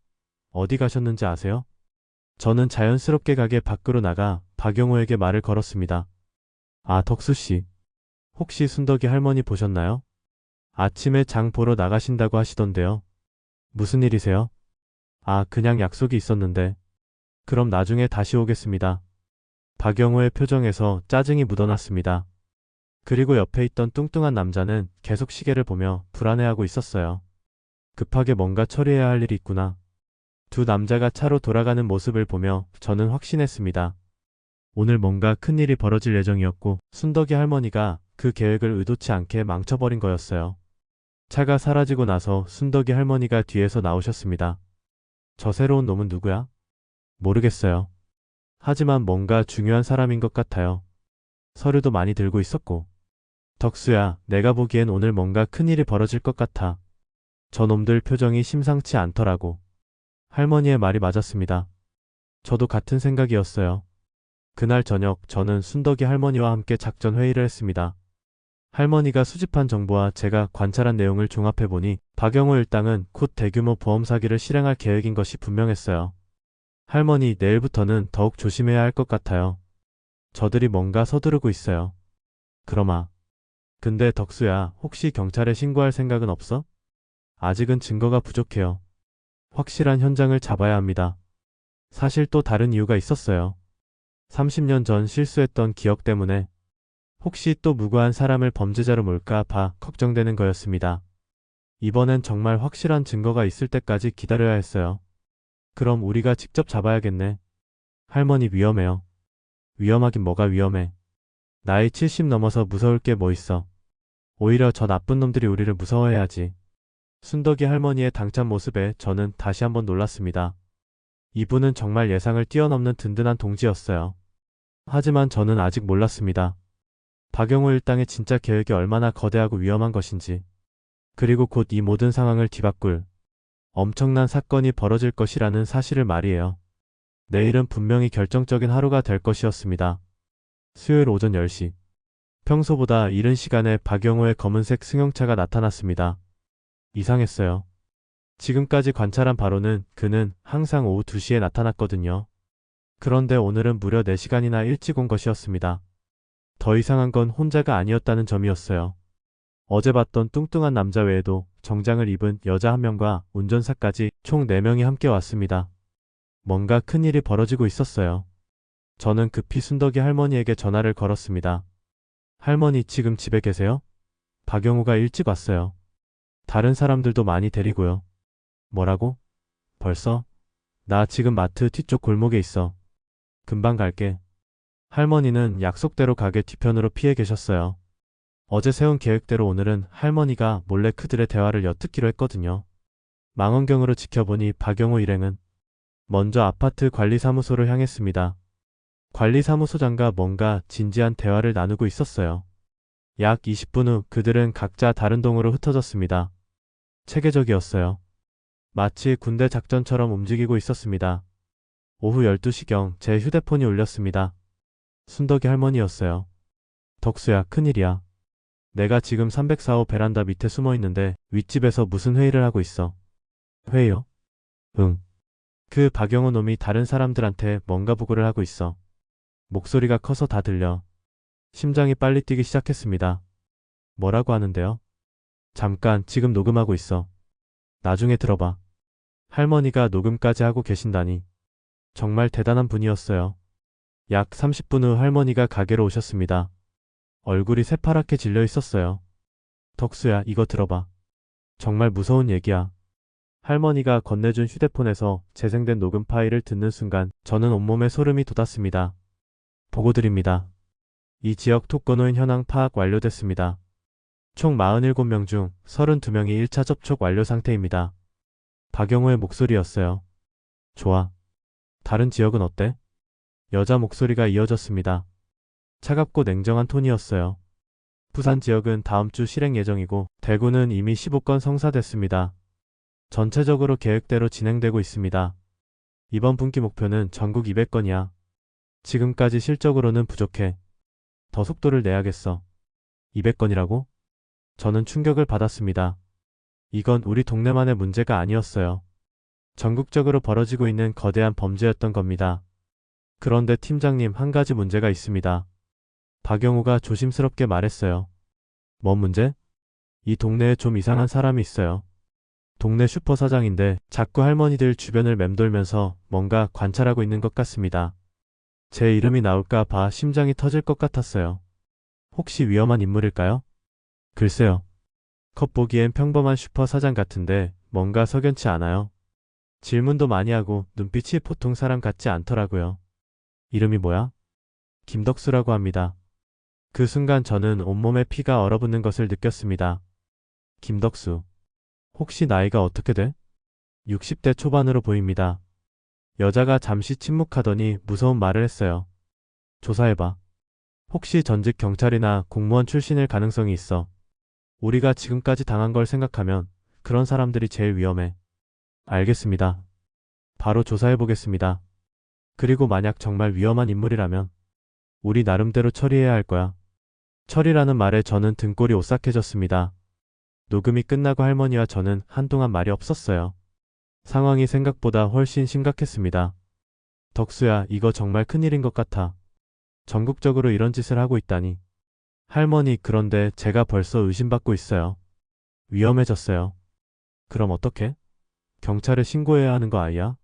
[SPEAKER 2] 어디 가셨는지 아세요? 저는 자연스럽게 가게 밖으로 나가 박영호에게 말을 걸었습니다. 아, 덕수씨. 혹시 순덕이 할머니 보셨나요? 아침에 장 보러 나가신다고 하시던데요. 무슨 일이세요? 아, 그냥 약속이 있었는데. 그럼 나중에 다시 오겠습니다. 박영호의 표정에서 짜증이 묻어났습니다. 그리고 옆에 있던 뚱뚱한 남자는 계속 시계를 보며 불안해하고 있었어요. 급하게 뭔가 처리해야 할 일이 있구나. 두 남자가 차로 돌아가는 모습을 보며 저는 확신했습니다. 오늘 뭔가 큰일이 벌어질 예정이었고 순덕이 할머니가 그 계획을 의도치 않게 망쳐버린 거였어요. 차가 사라지고 나서 순덕이 할머니가 뒤에서 나오셨습니다. 저 새로운 놈은 누구야? 모르겠어요. 하지만 뭔가 중요한 사람인 것 같아요. 서류도 많이 들고 있었고. 덕수야, 내가 보기엔 오늘 뭔가 큰일이 벌어질 것 같아. 저 놈들 표정이 심상치 않더라고. 할머니의 말이 맞았습니다. 저도 같은 생각이었어요. 그날 저녁 저는 순덕이 할머니와 함께 작전 회의를 했습니다. 할머니가 수집한 정보와 제가 관찰한 내용을 종합해보니 박영호 일당은 곧 대규모 보험 사기를 실행할 계획인 것이 분명했어요. 할머니, 내일부터는 더욱 조심해야 할 것 같아요. 저들이 뭔가 서두르고 있어요. 그러마. 근데 덕수야, 혹시 경찰에 신고할 생각은 없어? 아직은 증거가 부족해요. 확실한 현장을 잡아야 합니다. 사실 또 다른 이유가 있었어요. 30년 전 실수했던 기억 때문에 혹시 또 무고한 사람을 범죄자로 몰까 봐 걱정되는 거였습니다. 이번엔 정말 확실한 증거가 있을 때까지 기다려야 했어요. 그럼 우리가 직접 잡아야겠네. 할머니 위험해요. 위험하긴 뭐가 위험해. 나이 70 넘어서 무서울 게 뭐 있어. 오히려 저 나쁜 놈들이 우리를 무서워해야지. 순덕이 할머니의 당찬 모습에 저는 다시 한번 놀랐습니다. 이분은 정말 예상을 뛰어넘는 든든한 동지였어요. 하지만 저는 아직 몰랐습니다. 박영호 일당의 진짜 계획이 얼마나 거대하고 위험한 것인지, 그리고 곧 이 모든 상황을 뒤바꿀 엄청난 사건이 벌어질 것이라는 사실을 말이에요. 내일은 분명히 결정적인 하루가 될 것이었습니다. 수요일 오전 10시. 평소보다 이른 시간에 박영호의 검은색 승용차가 나타났습니다. 이상했어요. 지금까지 관찰한 바로는 그는 항상 오후 2시에 나타났거든요. 그런데 오늘은 무려 4시간이나 일찍 온 것이었습니다. 더 이상한 건 혼자가 아니었다는 점이었어요. 어제 봤던 뚱뚱한 남자 외에도 정장을 입은 여자 1명과 운전사까지 총 4명이 함께 왔습니다. 뭔가 큰일이 벌어지고 있었어요. 저는 급히 순덕이 할머니에게 전화를 걸었습니다. 할머니, 지금 집에 계세요? 박영호가 일찍 왔어요. 다른 사람들도 많이 데리고요. 뭐라고? 벌써? 나 지금 마트 뒤쪽 골목에 있어. 금방 갈게. 할머니는 약속대로 가게 뒤편으로 피해 계셨어요. 어제 세운 계획대로 오늘은 할머니가 몰래 그들의 대화를 엿듣기로 했거든요. 망원경으로 지켜보니 박영호 일행은 먼저 아파트 관리사무소를 향했습니다. 관리사무소장과 뭔가 진지한 대화를 나누고 있었어요. 약 20분 후 그들은 각자 다른 동으로 흩어졌습니다. 체계적이었어요. 마치 군대 작전처럼 움직이고 있었습니다. 오후 12시경 제 휴대폰이 울렸습니다. 순덕이 할머니였어요. 덕수야, 큰일이야. 내가 지금 304호 베란다 밑에 숨어 있는데 윗집에서 무슨 회의를 하고 있어. 회의요? 응. 그 박영호 놈이 다른 사람들한테 뭔가 보고를 하고 있어. 목소리가 커서 다 들려. 심장이 빨리 뛰기 시작했습니다. 뭐라고 하는데요? 잠깐, 지금 녹음하고 있어. 나중에 들어봐. 할머니가 녹음까지 하고 계신다니. 정말 대단한 분이었어요. 약 30분 후 할머니가 가게로 오셨습니다. 얼굴이 새파랗게 질려 있었어요. 덕수야, 이거 들어봐. 정말 무서운 얘기야. 할머니가 건네준 휴대폰에서 재생된 녹음 파일을 듣는 순간 저는 온몸에 소름이 돋았습니다. 보고 드립니다. 이 지역 독거노인 현황 파악 완료됐습니다. 총 47명 중 32명이 1차 접촉 완료 상태입니다. 박영호의 목소리였어요. 좋아. 다른 지역은 어때? 여자 목소리가 이어졌습니다. 차갑고 냉정한 톤이었어요. 부산 지역은 다음 주 실행 예정이고 대구는 이미 15건 성사됐습니다. 전체적으로 계획대로 진행되고 있습니다. 이번 분기 목표는 전국 200건이야. 지금까지 실적으로는 부족해. 더 속도를 내야겠어. 200건이라고? 저는 충격을 받았습니다. 이건 우리 동네만의 문제가 아니었어요. 전국적으로 벌어지고 있는 거대한 범죄였던 겁니다. 그런데 팀장님, 한 가지 문제가 있습니다. 박영호가 조심스럽게 말했어요. 뭔 문제? 이 동네에 좀 이상한 사람이 있어요. 동네 슈퍼 사장인데 자꾸 할머니들 주변을 맴돌면서 뭔가 관찰하고 있는 것 같습니다. 제 이름이 나올까 봐 심장이 터질 것 같았어요. 혹시 위험한 인물일까요? 글쎄요. 겉보기엔 평범한 슈퍼 사장 같은데 뭔가 석연치 않아요. 질문도 많이 하고 눈빛이 보통 사람 같지 않더라고요. 이름이 뭐야? 김덕수라고 합니다. 그 순간 저는 온몸에 피가 얼어붙는 것을 느꼈습니다. 김덕수. 혹시 나이가 어떻게 돼? 60대 초반으로 보입니다. 여자가 잠시 침묵하더니 무서운 말을 했어요. 조사해봐. 혹시 전직 경찰이나 공무원 출신일 가능성이 있어. 우리가 지금까지 당한 걸 생각하면 그런 사람들이 제일 위험해. 알겠습니다. 바로 조사해보겠습니다. 그리고 만약 정말 위험한 인물이라면 우리 나름대로 처리해야 할 거야. 처리라는 말에 저는 등골이 오싹해졌습니다. 녹음이 끝나고 할머니와 저는 한동안 말이 없었어요. 상황이 생각보다 훨씬 심각했습니다. 덕수야, 이거 정말 큰일인 것 같아. 전국적으로 이런 짓을 하고 있다니. 할머니, 그런데 제가 벌써 의심받고 있어요. 위험해졌어요. 그럼 어떡해? 경찰에 신고해야 하는 거 아니야?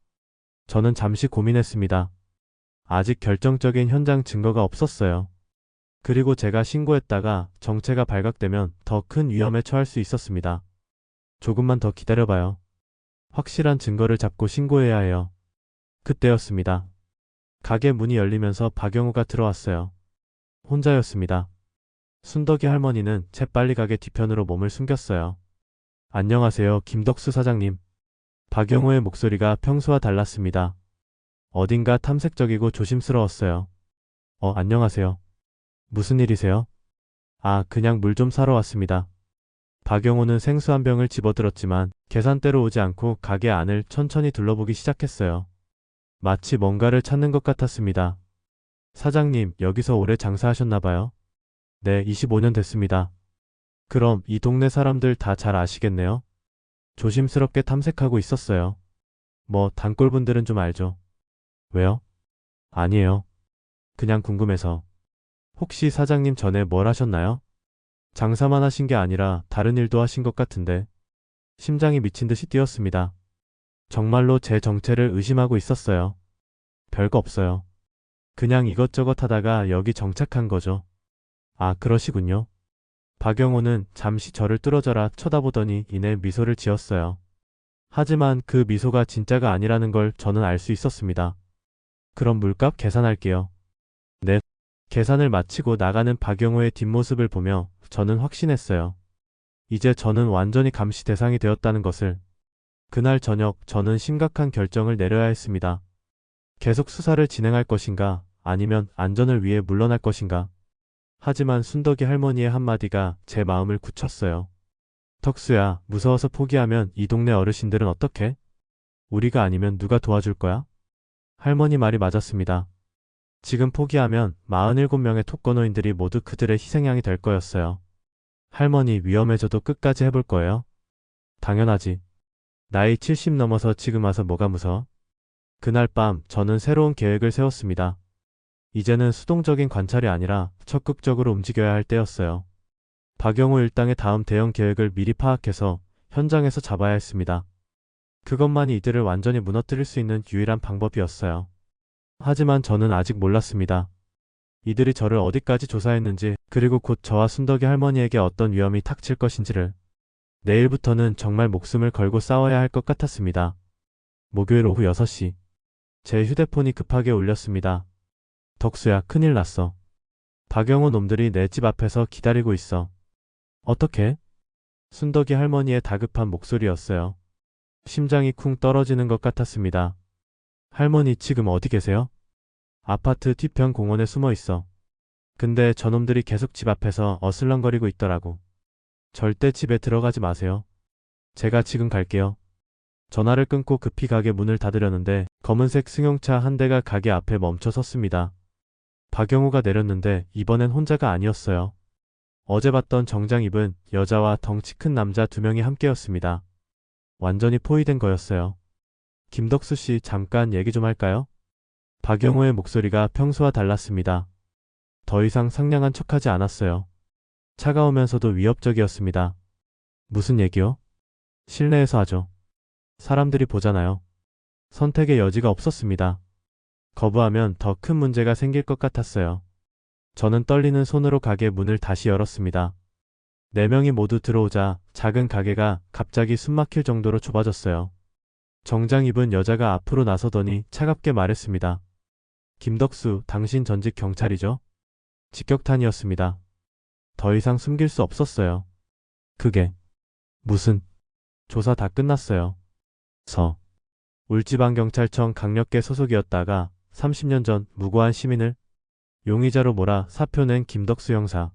[SPEAKER 2] 저는 잠시 고민했습니다. 아직 결정적인 현장 증거가 없었어요. 그리고 제가 신고했다가 정체가 발각되면 더 큰 위험에 처할 수 있었습니다. 조금만 더 기다려봐요. 확실한 증거를 잡고 신고해야 해요. 그때였습니다. 가게 문이 열리면서 박영우가 들어왔어요. 혼자였습니다. 순덕이 할머니는 재빨리 가게 뒤편으로 몸을 숨겼어요. 안녕하세요, 김덕수 사장님. 박영우의 목소리가 평소와 달랐습니다. 어딘가 탐색적이고 조심스러웠어요. 안녕하세요. 무슨 일이세요? 아, 그냥 물 좀 사러 왔습니다. 박영호는 생수 한 병을 집어들었지만 계산대로 오지 않고 가게 안을 천천히 둘러보기 시작했어요. 마치 뭔가를 찾는 것 같았습니다. 사장님, 여기서 오래 장사하셨나봐요? 네, 25년 됐습니다. 그럼 이 동네 사람들 다 잘 아시겠네요? 조심스럽게 탐색하고 있었어요. 뭐, 단골분들은 좀 알죠. 왜요? 아니에요. 그냥 궁금해서. 혹시 사장님 전에 뭘 하셨나요? 장사만 하신 게 아니라 다른 일도 하신 것 같은데. 심장이 미친 듯이 뛰었습니다. 정말로 제 정체를 의심하고 있었어요. 별거 없어요. 그냥 이것저것 하다가 여기 정착한 거죠. 아, 그러시군요. 박영호는 잠시 저를 뚫어져라 쳐다보더니 이내 미소를 지었어요. 하지만 그 미소가 진짜가 아니라는 걸 저는 알 수 있었습니다. 그럼 물값 계산할게요. 네. 계산을 마치고 나가는 박영호의 뒷모습을 보며 저는 확신했어요. 이제 저는 완전히 감시 대상이 되었다는 것을. 그날 저녁 저는 심각한 결정을 내려야 했습니다. 계속 수사를 진행할 것인가, 아니면 안전을 위해 물러날 것인가. 하지만 순덕이 할머니의 한마디가 제 마음을 굳혔어요. 덕수야, 무서워서 포기하면 이 동네 어르신들은 어떡해? 우리가 아니면 누가 도와줄 거야? 할머니 말이 맞았습니다. 지금 포기하면 47명의 독거노인들이 모두 그들의 희생양이 될 거였어요. 할머니, 위험해져도 끝까지 해볼 거예요? 당연하지. 나이 70 넘어서 지금 와서 뭐가 무서워? 그날 밤 저는 새로운 계획을 세웠습니다. 이제는 수동적인 관찰이 아니라 적극적으로 움직여야 할 때였어요. 박영호 일당의 다음 대응 계획을 미리 파악해서 현장에서 잡아야 했습니다. 그것만이 이들을 완전히 무너뜨릴 수 있는 유일한 방법이었어요. 하지만 저는 아직 몰랐습니다. 이들이 저를 어디까지 조사했는지, 그리고 곧 저와 순덕이 할머니에게 어떤 위험이 닥칠 것인지를. 내일부터는 정말 목숨을 걸고 싸워야 할 것 같았습니다. 목요일 오후 6시. 제 휴대폰이 급하게 울렸습니다. 덕수야, 큰일 났어. 박영호 놈들이 내 집 앞에서 기다리고 있어. 어떡해? 순덕이 할머니의 다급한 목소리였어요. 심장이 쿵 떨어지는 것 같았습니다. 할머니, 지금 어디 계세요? 아파트 뒤편 공원에 숨어 있어. 근데 저놈들이 계속 집 앞에서 어슬렁거리고 있더라고. 절대 집에 들어가지 마세요. 제가 지금 갈게요. 전화를 끊고 급히 가게 문을 닫으려는데 검은색 승용차 한 대가 가게 앞에 멈춰 섰습니다. 박영호가 내렸는데 이번엔 혼자가 아니었어요. 어제 봤던 정장 입은 여자와 덩치 큰 남자 2명이 함께였습니다. 완전히 포위된 거였어요. 김덕수 씨, 잠깐 얘기 좀 할까요? 박영호의 목소리가 평소와 달랐습니다. 더 이상 상냥한 척하지 않았어요. 차가우면서도 위협적이었습니다. 무슨 얘기요? 실내에서 하죠. 사람들이 보잖아요. 선택의 여지가 없었습니다. 거부하면 더 큰 문제가 생길 것 같았어요. 저는 떨리는 손으로 가게 문을 다시 열었습니다. 4명이 모두 들어오자 작은 가게가 갑자기 숨막힐 정도로 좁아졌어요. 정장 입은 여자가 앞으로 나서더니 차갑게 말했습니다. 김덕수, 당신 전직 경찰이죠? 직격탄이었습니다. 더 이상 숨길 수 없었어요. 그게 무슨... 조사 다 끝났어요. 울지방경찰청 강력계 소속이었다가 30년 전 무고한 시민을 용의자로 몰아 사표 낸 김덕수 형사.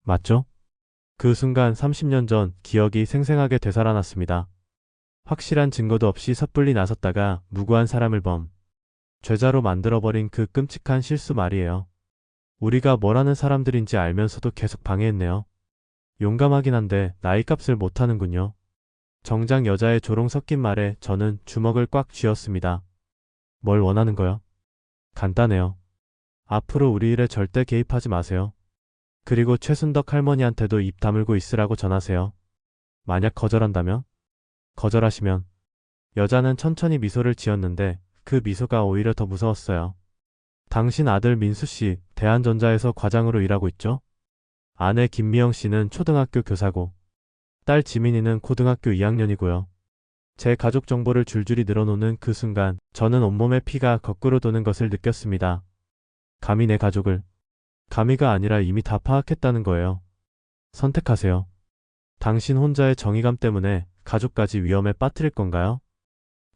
[SPEAKER 2] 맞죠? 그 순간 30년 전 기억이 생생하게 되살아났습니다. 확실한 증거도 없이 섣불리 나섰다가 무고한 사람을 죄자로 만들어버린 그 끔찍한 실수 말이에요. 우리가 뭘 하는 사람들인지 알면서도 계속 방해했네요. 용감하긴 한데 나이값을 못하는군요. 정작 여자의 조롱 섞인 말에 저는 주먹을 꽉 쥐었습니다. 뭘 원하는 거야? 간단해요. 앞으로 우리 일에 절대 개입하지 마세요. 그리고 최순덕 할머니한테도 입 다물고 있으라고 전하세요. 만약 거절한다면? 거절하시면. 여자는 천천히 미소를 지었는데 그 미소가 오히려 더 무서웠어요. 당신 아들 민수 씨, 대한전자에서 과장으로 일하고 있죠? 아내 김미영 씨는 초등학교 교사고, 딸 지민이는 고등학교 2학년이고요. 제 가족 정보를 줄줄이 늘어놓는 그 순간, 저는 온몸에 피가 거꾸로 도는 것을 느꼈습니다. 감히 내 가족을, 감히가 아니라 이미 다 파악했다는 거예요. 선택하세요. 당신 혼자의 정의감 때문에 가족까지 위험에 빠뜨릴 건가요?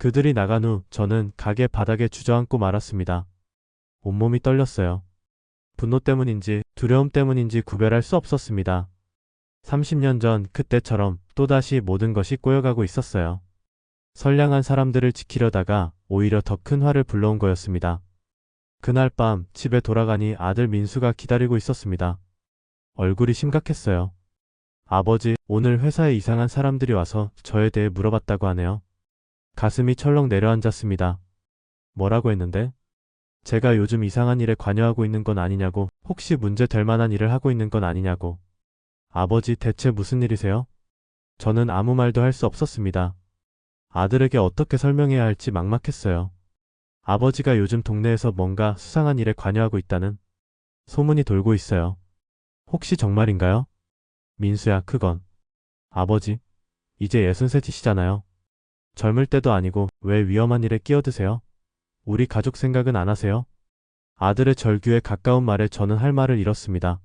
[SPEAKER 2] 그들이 나간 후 저는 가게 바닥에 주저앉고 말았습니다. 온몸이 떨렸어요. 분노 때문인지 두려움 때문인지 구별할 수 없었습니다. 30년 전 그때처럼 또다시 모든 것이 꼬여가고 있었어요. 선량한 사람들을 지키려다가 오히려 더 큰 화를 불러온 거였습니다. 그날 밤 집에 돌아가니 아들 민수가 기다리고 있었습니다. 얼굴이 심각했어요. 아버지, 오늘 회사에 이상한 사람들이 와서 저에 대해 물어봤다고 하네요. 가슴이 철렁 내려앉았습니다. 뭐라고 했는데? 제가 요즘 이상한 일에 관여하고 있는 건 아니냐고, 혹시 문제 될 만한 일을 하고 있는 건 아니냐고. 아버지, 대체 무슨 일이세요? 저는 아무 말도 할 수 없었습니다. 아들에게 어떻게 설명해야 할지 막막했어요. 아버지가 요즘 동네에서 뭔가 수상한 일에 관여하고 있다는 소문이 돌고 있어요. 혹시 정말인가요? 민수야, 그건. 아버지, 이제 63이시잖아요. 젊을 때도 아니고 왜 위험한 일에 끼어드세요? 우리 가족 생각은 안 하세요? 아들의 절규에 가까운 말에 저는 할 말을 잃었습니다.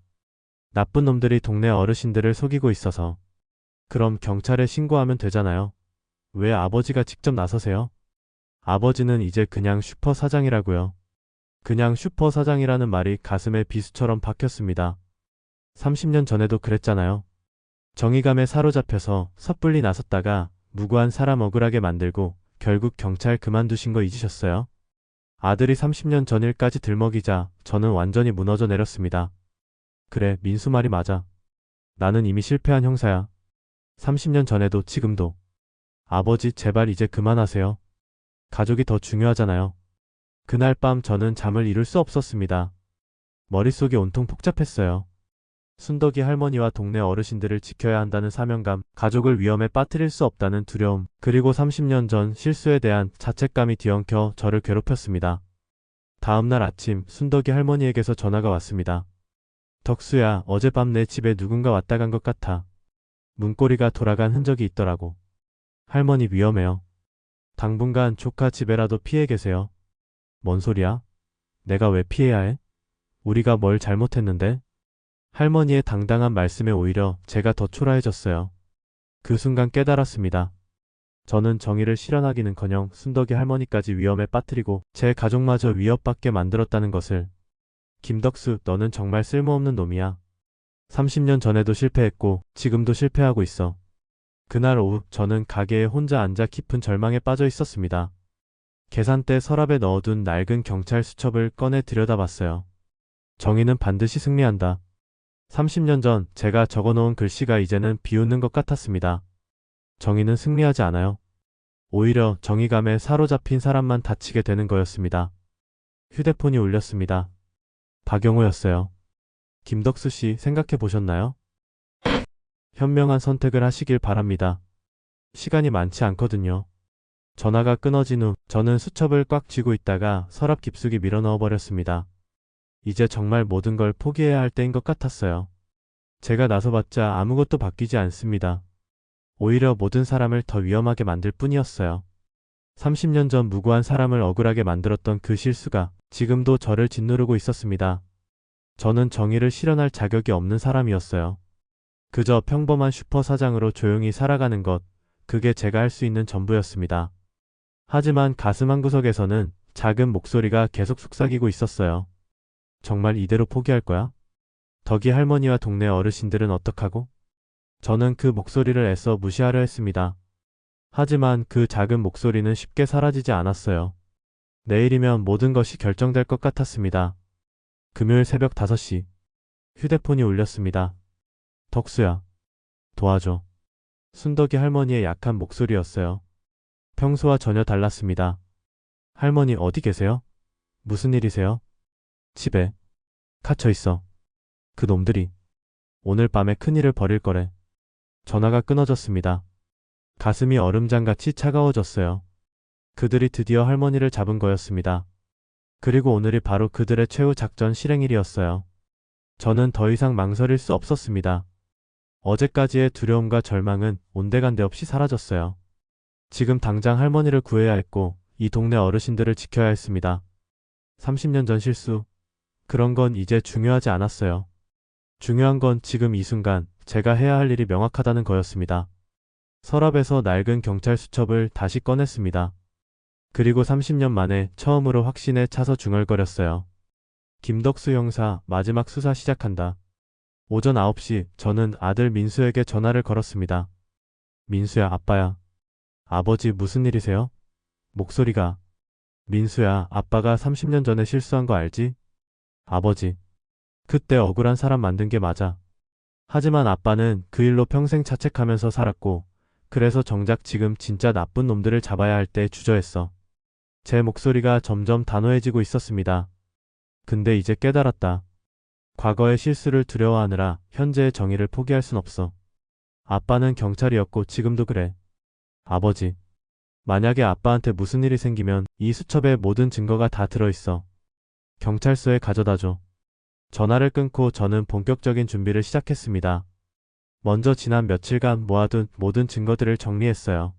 [SPEAKER 2] 나쁜 놈들이 동네 어르신들을 속이고 있어서. 그럼 경찰에 신고하면 되잖아요. 왜 아버지가 직접 나서세요? 아버지는 이제 그냥 슈퍼 사장이라고요. 그냥 슈퍼 사장이라는 말이 가슴에 비수처럼 박혔습니다. 30년 전에도 그랬잖아요. 정의감에 사로잡혀서 섣불리 나섰다가 무고한 사람 억울하게 만들고 결국 경찰 그만두신 거 잊으셨어요? 아들이 30년 전 일까지 들먹이자 저는 완전히 무너져 내렸습니다. 그래, 민수 말이 맞아. 나는 이미 실패한 형사야. 30년 전에도 지금도. 아버지, 제발 이제 그만하세요. 가족이 더 중요하잖아요. 그날 밤 저는 잠을 이룰 수 없었습니다. 머릿속이 온통 복잡했어요. 순덕이 할머니와 동네 어르신들을 지켜야 한다는 사명감, 가족을 위험에 빠뜨릴 수 없다는 두려움, 그리고 30년 전 실수에 대한 자책감이 뒤엉켜 저를 괴롭혔습니다. 다음날 아침 순덕이 할머니에게서 전화가 왔습니다. 덕수야, 어젯밤 내 집에 누군가 왔다 간 것 같아. 문고리가 돌아간 흔적이 있더라고. 할머니 위험해요. 당분간 조카 집에라도 피해 계세요. 뭔 소리야? 내가 왜 피해야 해? 우리가 뭘 잘못했는데? 할머니의 당당한 말씀에 오히려 제가 더 초라해졌어요. 그 순간 깨달았습니다. 저는 정의를 실현하기는커녕 순덕이 할머니까지 위험에 빠뜨리고 제 가족마저 위협받게 만들었다는 것을. 김덕수, 너는 정말 쓸모없는 놈이야. 30년 전에도 실패했고 지금도 실패하고 있어. 그날 오후 저는 가게에 혼자 앉아 깊은 절망에 빠져 있었습니다. 계산대 서랍에 넣어둔 낡은 경찰 수첩을 꺼내 들여다봤어요. 정의는 반드시 승리한다. 30년 전 제가 적어놓은 글씨가 이제는 비웃는 것 같았습니다. 정의는 승리하지 않아요. 오히려 정의감에 사로잡힌 사람만 다치게 되는 거였습니다. 휴대폰이 울렸습니다. 박영호였어요. 김덕수 씨, 생각해 보셨나요? 현명한 선택을 하시길 바랍니다. 시간이 많지 않거든요. 전화가 끊어진 후 저는 수첩을 꽉 쥐고 있다가 서랍 깊숙이 밀어넣어 버렸습니다. 이제 정말 모든 걸 포기해야 할 때인 것 같았어요. 제가 나서봤자 아무것도 바뀌지 않습니다. 오히려 모든 사람을 더 위험하게 만들 뿐이었어요. 30년 전 무고한 사람을 억울하게 만들었던 그 실수가 지금도 저를 짓누르고 있었습니다. 저는 정의를 실현할 자격이 없는 사람이었어요. 그저 평범한 슈퍼 사장으로 조용히 살아가는 것, 그게 제가 할 수 있는 전부였습니다. 하지만 가슴 한구석에서는 작은 목소리가 계속 속삭이고 있었어요. 정말 이대로 포기할 거야? 덕이 할머니와 동네 어르신들은 어떡하고? 저는 그 목소리를 애써 무시하려 했습니다. 하지만 그 작은 목소리는 쉽게 사라지지 않았어요. 내일이면 모든 것이 결정될 것 같았습니다. 금요일 새벽 5시. 휴대폰이 울렸습니다. 덕수야, 도와줘. 순덕이 할머니의 약한 목소리였어요. 평소와 전혀 달랐습니다. 할머니 어디 계세요? 무슨 일이세요? 집에 갇혀 있어. 그 놈들이 오늘 밤에 큰일을 벌일 거래. 전화가 끊어졌습니다. 가슴이 얼음장같이 차가워졌어요. 그들이 드디어 할머니를 잡은 거였습니다. 그리고 오늘이 바로 그들의 최후 작전 실행일이었어요. 저는 더 이상 망설일 수 없었습니다. 어제까지의 두려움과 절망은 온데간데 없이 사라졌어요. 지금 당장 할머니를 구해야 했고 이 동네 어르신들을 지켜야 했습니다. 30년 전 실수. 그런 건 이제 중요하지 않았어요. 중요한 건 지금 이 순간 제가 해야 할 일이 명확하다는 거였습니다. 서랍에서 낡은 경찰 수첩을 다시 꺼냈습니다. 그리고 30년 만에 처음으로 확신에 차서 중얼거렸어요. 김덕수 형사, 마지막 수사 시작한다. 오전 9시 저는 아들 민수에게 전화를 걸었습니다. 민수야, 아빠야. 아버지 무슨 일이세요? 목소리가. 민수야, 아빠가 30년 전에 실수한 거 알지? 아버지. 그때 억울한 사람 만든 게 맞아. 하지만 아빠는 그 일로 평생 자책하면서 살았고, 그래서 정작 지금 진짜 나쁜 놈들을 잡아야 할 때 주저했어. 제 목소리가 점점 단호해지고 있었습니다. 근데 이제 깨달았다. 과거의 실수를 두려워하느라 현재의 정의를 포기할 순 없어. 아빠는 경찰이었고 지금도 그래. 아버지. 만약에 아빠한테 무슨 일이 생기면 이 수첩에 모든 증거가 다 들어있어. 경찰서에 가져다줘. 전화를 끊고 저는 본격적인 준비를 시작했습니다. 먼저 지난 며칠간 모아둔 모든 증거들을 정리했어요.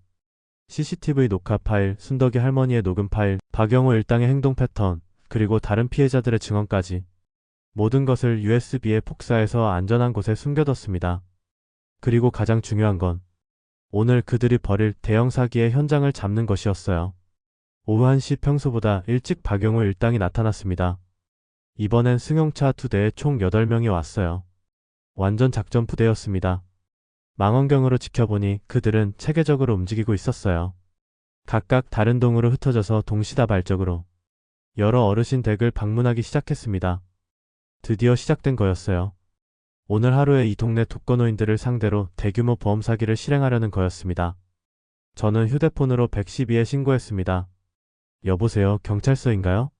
[SPEAKER 2] CCTV 녹화 파일, 순덕이 할머니의 녹음 파일, 박영호 일당의 행동 패턴, 그리고 다른 피해자들의 증언까지. 모든 것을 USB에 복사해서 안전한 곳에 숨겨뒀습니다. 그리고 가장 중요한 건 오늘 그들이 벌일 대형 사기의 현장을 잡는 것이었어요. 오후 1시 평소보다 일찍 박영호 일당이 나타났습니다. 이번엔 승용차 2대에 총 8명이 왔어요. 완전 작전 부대였습니다. 망원경으로 지켜보니 그들은 체계적으로 움직이고 있었어요. 각각 다른 동으로 흩어져서 동시다발적으로 여러 어르신 댁을 방문하기 시작했습니다. 드디어 시작된 거였어요. 오늘 하루에 이 동네 독거노인들을 상대로 대규모 보험 사기를 실행하려는 거였습니다. 저는 휴대폰으로 112에 신고했습니다. 여보세요, 경찰서인가요?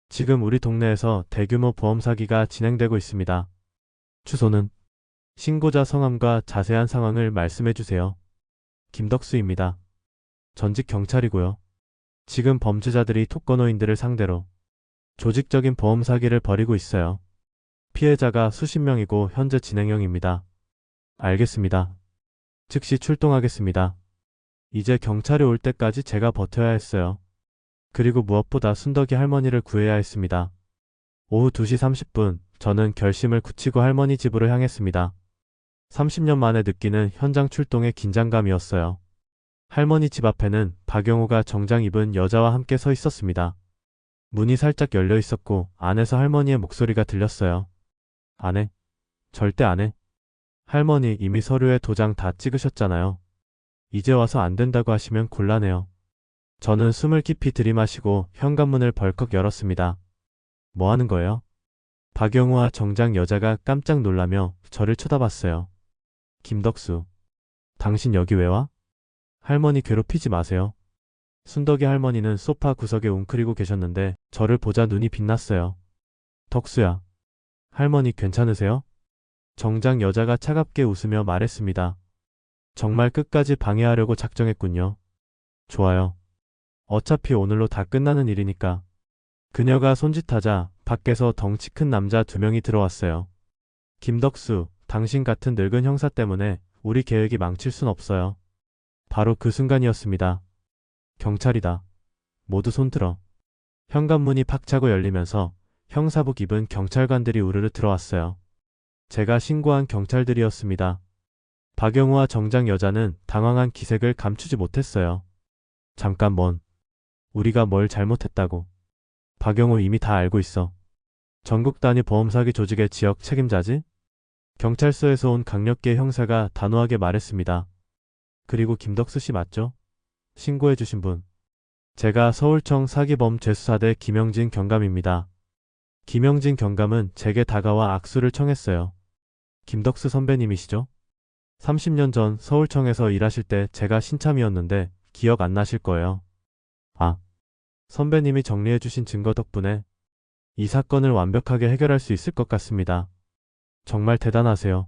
[SPEAKER 2] 지금 우리 동네에서 대규모 보험 사기가 진행되고 있습니다. 주소는? 신고자 성함과 자세한 상황을 말씀해 주세요. 김덕수입니다. 전직 경찰이고요. 지금 범죄자들이 독거노인들을 상대로 조직적인 보험 사기를 벌이고 있어요. 피해자가 수십 명이고 현재 진행형입니다. 알겠습니다. 즉시 출동하겠습니다. 이제 경찰이 올 때까지 제가 버텨야 했어요. 그리고 무엇보다 순덕이 할머니를 구해야 했습니다. 오후 2시 30분, 저는 결심을 굳히고 할머니 집으로 향했습니다. 30년 만에 느끼는 현장 출동의 긴장감이었어요. 할머니 집 앞에는 박영호가 정장 입은 여자와 함께 서 있었습니다. 문이 살짝 열려 있었고 안에서 할머니의 목소리가 들렸어요. 안 해. 절대 안 해. 할머니 이미 서류에 도장 다 찍으셨잖아요. 이제 와서 안 된다고 하시면 곤란해요. 저는 숨을 깊이 들이마시고 현관문을 벌컥 열었습니다. 뭐 하는 거예요? 박영호와 정장 여자가 깜짝 놀라며 저를 쳐다봤어요. 김덕수, 당신 여기 왜 와? 할머니 괴롭히지 마세요. 순덕이 할머니는 소파 구석에 웅크리고 계셨는데 저를 보자 눈이 빛났어요. 덕수야, 할머니 괜찮으세요? 정장 여자가 차갑게 웃으며 말했습니다. 정말 끝까지 방해하려고 작정했군요. 좋아요. 어차피 오늘로 다 끝나는 일이니까. 그녀가 손짓하자 밖에서 덩치 큰 남자 2명이 들어왔어요. 김덕수, 당신 같은 늙은 형사 때문에 우리 계획이 망칠 순 없어요. 바로 그 순간이었습니다. 경찰이다. 모두 손들어. 현관문이 팍 차고 열리면서 형사복 입은 경찰관들이 우르르 들어왔어요. 제가 신고한 경찰들이었습니다. 박영우와 정장 여자는 당황한 기색을 감추지 못했어요. 잠깐 우리가 뭘 잘못했다고. 박영우 이미 다 알고 있어. 전국 단위 보험사기 조직의 지역 책임자지? 경찰서에서 온 강력계 형사가 단호하게 말했습니다. 그리고 김덕수 씨 맞죠? 신고해 주신 분. 제가 서울청 사기범죄수사대 김영진 경감입니다. 김영진 경감은 제게 다가와 악수를 청했어요. 김덕수 선배님이시죠? 30년 전 서울청에서 일하실 때 제가 신참이었는데 기억 안 나실 거예요. 아, 선배님이 정리해주신 증거 덕분에 이 사건을 완벽하게 해결할 수 있을 것 같습니다. 정말 대단하세요.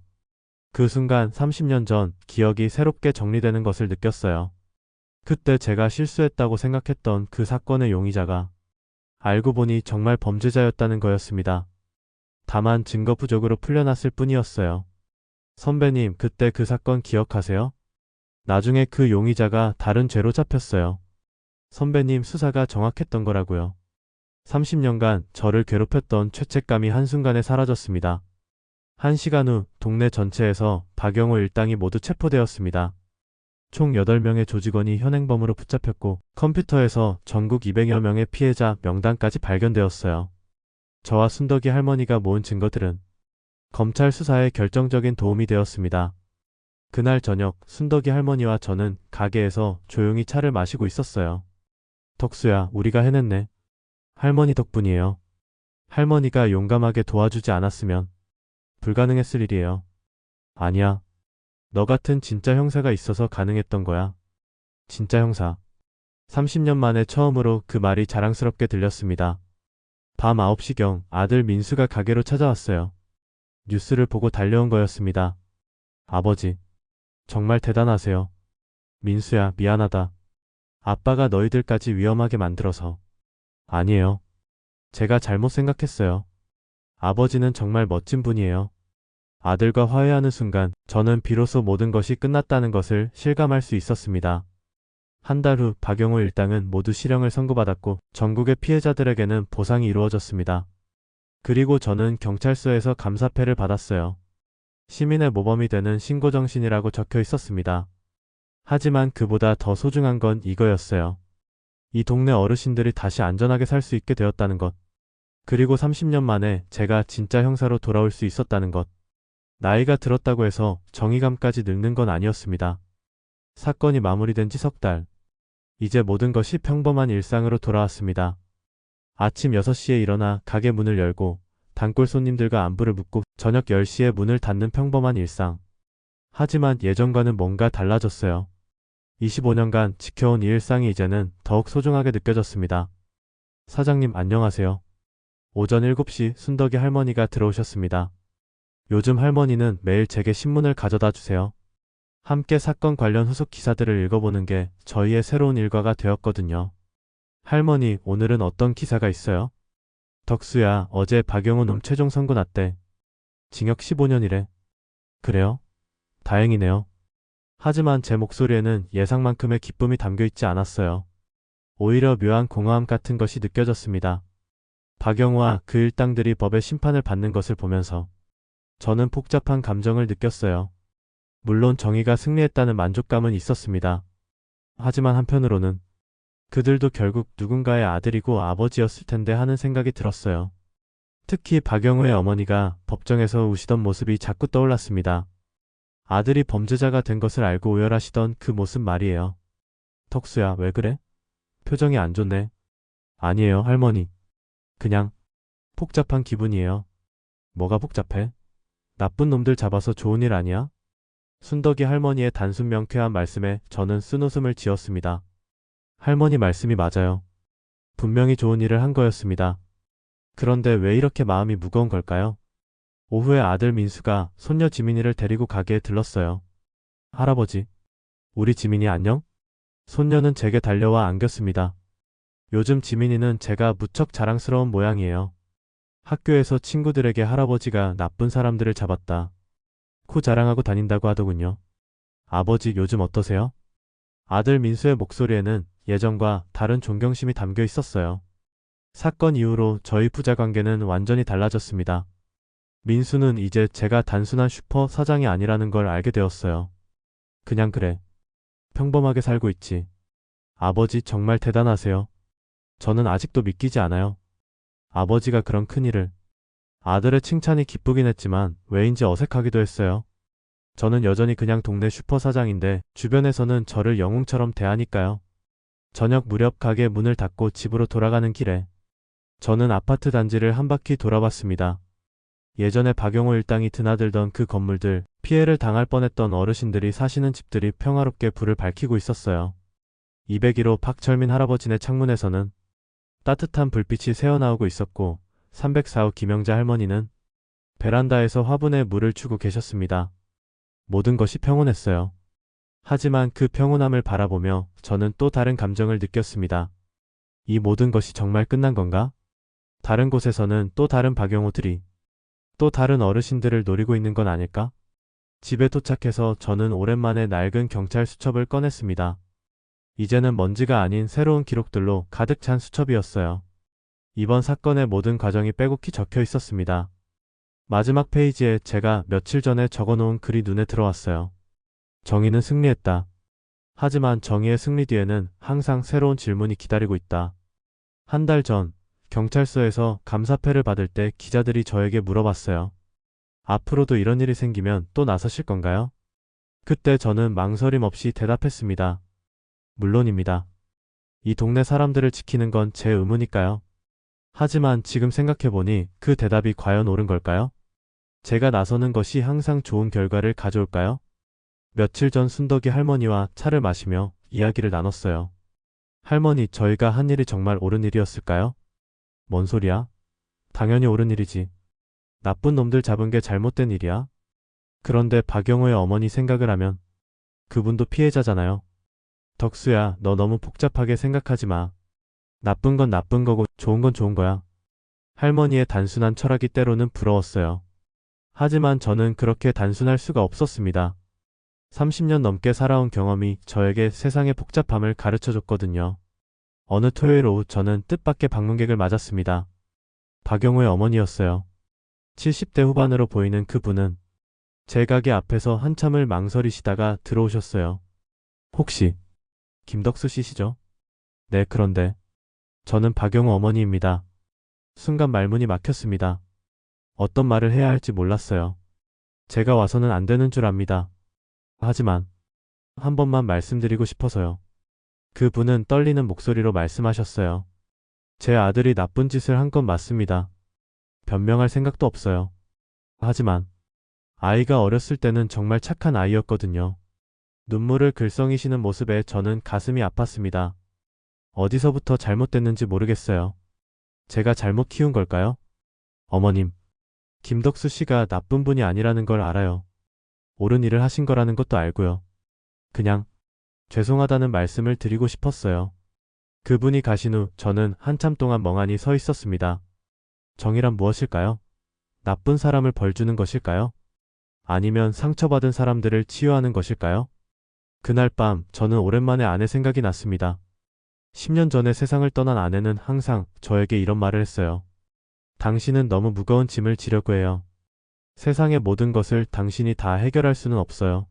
[SPEAKER 2] 그 순간 30년 전 기억이 새롭게 정리되는 것을 느꼈어요. 그때 제가 실수했다고 생각했던 그 사건의 용의자가 알고 보니 정말 범죄자였다는 거였습니다. 다만 증거 부족으로 풀려났을 뿐이었어요. 선배님, 그때 그 사건 기억하세요? 나중에 그 용의자가 다른 죄로 잡혔어요. 선배님, 수사가 정확했던 거라고요. 30년간 저를 괴롭혔던 죄책감이 한순간에 사라졌습니다. 1시간 후 동네 전체에서 박영호 일당이 모두 체포되었습니다. 총 8명의 조직원이 현행범으로 붙잡혔고 컴퓨터에서 전국 200여 명의 피해자 명단까지 발견되었어요. 저와 순덕이 할머니가 모은 증거들은 검찰 수사에 결정적인 도움이 되었습니다. 그날 저녁 순덕이 할머니와 저는 가게에서 조용히 차를 마시고 있었어요. 덕수야, 우리가 해냈네. 할머니 덕분이에요. 할머니가 용감하게 도와주지 않았으면 불가능했을 일이에요. 아니야. 너 같은 진짜 형사가 있어서 가능했던 거야. 진짜 형사. 30년 만에 처음으로 그 말이 자랑스럽게 들렸습니다. 밤 9시경 아들 민수가 가게로 찾아왔어요. 뉴스를 보고 달려온 거였습니다. 아버지, 정말 대단하세요. 민수야, 미안하다. 아빠가 너희들까지 위험하게 만들어서. 아니에요. 제가 잘못 생각했어요. 아버지는 정말 멋진 분이에요. 아들과 화해하는 순간 저는 비로소 모든 것이 끝났다는 것을 실감할 수 있었습니다. 한 달 후 박영호 일당은 모두 실형을 선고받았고 전국의 피해자들에게는 보상이 이루어졌습니다. 그리고 저는 경찰서에서 감사패를 받았어요. 시민의 모범이 되는 신고정신이라고 적혀 있었습니다. 하지만 그보다 더 소중한 건 이거였어요. 이 동네 어르신들이 다시 안전하게 살 수 있게 되었다는 것. 그리고 30년 만에 제가 진짜 형사로 돌아올 수 있었다는 것. 나이가 들었다고 해서 정의감까지 늙는 건 아니었습니다. 사건이 마무리된 지 석 달. 이제 모든 것이 평범한 일상으로 돌아왔습니다. 아침 6시에 일어나 가게 문을 열고 단골 손님들과 안부를 묻고 저녁 10시에 문을 닫는 평범한 일상. 하지만 예전과는 뭔가 달라졌어요. 25년간 지켜온 이 일상이 이제는 더욱 소중하게 느껴졌습니다. 사장님, 안녕하세요. 오전 7시 순덕이 할머니가 들어오셨습니다. 요즘 할머니는 매일 제게 신문을 가져다 주세요. 함께 사건 관련 후속 기사들을 읽어보는 게 저희의 새로운 일과가 되었거든요. 할머니, 오늘은 어떤 기사가 있어요? 덕수야, 어제 박영호 놈 최종 선고 났대. 징역 15년이래. 그래요? 다행이네요. 하지만 제 목소리에는 예상만큼의 기쁨이 담겨 있지 않았어요. 오히려 묘한 공허함 같은 것이 느껴졌습니다. 박영호와 그 일당들이 법의 심판을 받는 것을 보면서 저는 복잡한 감정을 느꼈어요. 물론 정의가 승리했다는 만족감은 있었습니다. 하지만 한편으로는 그들도 결국 누군가의 아들이고 아버지였을 텐데 하는 생각이 들었어요. 특히 박영호의 어머니가 법정에서 우시던 모습이 자꾸 떠올랐습니다. 아들이 범죄자가 된 것을 알고 오열하시던 그 모습 말이에요. 덕수야, 왜 그래? 표정이 안 좋네. 아니에요, 할머니. 그냥 복잡한 기분이에요. 뭐가 복잡해? 나쁜 놈들 잡아서 좋은 일 아니야? 순덕이 할머니의 단순 명쾌한 말씀에 저는 쓴웃음을 지었습니다. 할머니 말씀이 맞아요. 분명히 좋은 일을 한 거였습니다. 그런데 왜 이렇게 마음이 무거운 걸까요? 오후에 아들 민수가 손녀 지민이를 데리고 가게에 들렀어요. 할아버지, 우리 지민이 안녕? 손녀는 제게 달려와 안겼습니다. 요즘 지민이는 제가 무척 자랑스러운 모양이에요. 학교에서 친구들에게 할아버지가 나쁜 사람들을 잡았다 코 자랑하고 다닌다고 하더군요. 아버지, 요즘 어떠세요? 아들 민수의 목소리에는 예전과 다른 존경심이 담겨 있었어요. 사건 이후로 저희 부자 관계는 완전히 달라졌습니다. 민수는 이제 제가 단순한 슈퍼 사장이 아니라는 걸 알게 되었어요. 그냥 그래. 평범하게 살고 있지. 아버지, 정말 대단하세요. 저는 아직도 믿기지 않아요. 아버지가 그런 큰일을. 아들의 칭찬이 기쁘긴 했지만 왜인지 어색하기도 했어요. 저는 여전히 그냥 동네 슈퍼 사장인데 주변에서는 저를 영웅처럼 대하니까요. 저녁 무렵 가게 문을 닫고 집으로 돌아가는 길에 저는 아파트 단지를 한 바퀴 돌아봤습니다. 예전에 박용호 일당이 드나들던 그 건물들, 피해를 당할 뻔했던 어르신들이 사시는 집들이 평화롭게 불을 밝히고 있었어요. 201호 박철민 할아버지네 창문에서는 따뜻한 불빛이 새어나오고 있었고 304호 김영자 할머니는 베란다에서 화분에 물을 주고 계셨습니다. 모든 것이 평온했어요. 하지만 그 평온함을 바라보며 저는 또 다른 감정을 느꼈습니다. 이 모든 것이 정말 끝난 건가? 다른 곳에서는 또 다른 박용호들이 또 다른 어르신들을 노리고 있는 건 아닐까? 집에 도착해서 저는 오랜만에 낡은 경찰 수첩을 꺼냈습니다. 이제는 먼지가 아닌 새로운 기록들로 가득 찬 수첩이었어요. 이번 사건의 모든 과정이 빼곡히 적혀 있었습니다. 마지막 페이지에 제가 며칠 전에 적어놓은 글이 눈에 들어왔어요. 정의는 승리했다. 하지만 정의의 승리 뒤에는 항상 새로운 질문이 기다리고 있다. 한 달 전, 경찰서에서 감사패를 받을 때 기자들이 저에게 물어봤어요. 앞으로도 이런 일이 생기면 또 나서실 건가요? 그때 저는 망설임 없이 대답했습니다. 물론입니다. 이 동네 사람들을 지키는 건 제 의무니까요. 하지만 지금 생각해보니 그 대답이 과연 옳은 걸까요? 제가 나서는 것이 항상 좋은 결과를 가져올까요? 며칠 전 순덕이 할머니와 차를 마시며 이야기를 나눴어요. 할머니, 저희가 한 일이 정말 옳은 일이었을까요? 뭔 소리야? 당연히 옳은 일이지. 나쁜 놈들 잡은 게 잘못된 일이야? 그런데 박영호의 어머니 생각을 하면 그분도 피해자잖아요. 덕수야, 너 너무 복잡하게 생각하지 마. 나쁜 건 나쁜 거고 좋은 건 좋은 거야. 할머니의 단순한 철학이 때로는 부러웠어요. 하지만 저는 그렇게 단순할 수가 없었습니다. 30년 넘게 살아온 경험이 저에게 세상의 복잡함을 가르쳐줬거든요. 어느 토요일 오후 저는 뜻밖의 방문객을 맞았습니다. 박영호의 어머니였어요. 70대 후반으로 보이는 그분은 제 가게 앞에서 한참을 망설이시다가 들어오셨어요. 혹시 김덕수 씨시죠? 네, 그런데 저는 박영호 어머니입니다. 순간 말문이 막혔습니다. 어떤 말을 해야 할지 몰랐어요. 제가 와서는 안 되는 줄 압니다. 하지만 한 번만 말씀드리고 싶어서요. 그분은 떨리는 목소리로 말씀하셨어요. 제 아들이 나쁜 짓을 한 건 맞습니다. 변명할 생각도 없어요. 하지만 아이가 어렸을 때는 정말 착한 아이였거든요. 눈물을 글썽이시는 모습에 저는 가슴이 아팠습니다. 어디서부터 잘못됐는지 모르겠어요. 제가 잘못 키운 걸까요? 어머님, 김덕수 씨가 나쁜 분이 아니라는 걸 알아요. 옳은 일을 하신 거라는 것도 알고요. 그냥 죄송하다는 말씀을 드리고 싶었어요. 그분이 가신 후 저는 한참 동안 멍하니 서 있었습니다. 정의란 무엇일까요? 나쁜 사람을 벌주는 것일까요? 아니면 상처받은 사람들을 치유하는 것일까요? 그날 밤 저는 오랜만에 아내 생각이 났습니다. 10년 전에 세상을 떠난 아내는 항상 저에게 이런 말을 했어요. 당신은 너무 무거운 짐을 지려고 해요. 세상의 모든 것을 당신이 다 해결할 수는 없어요.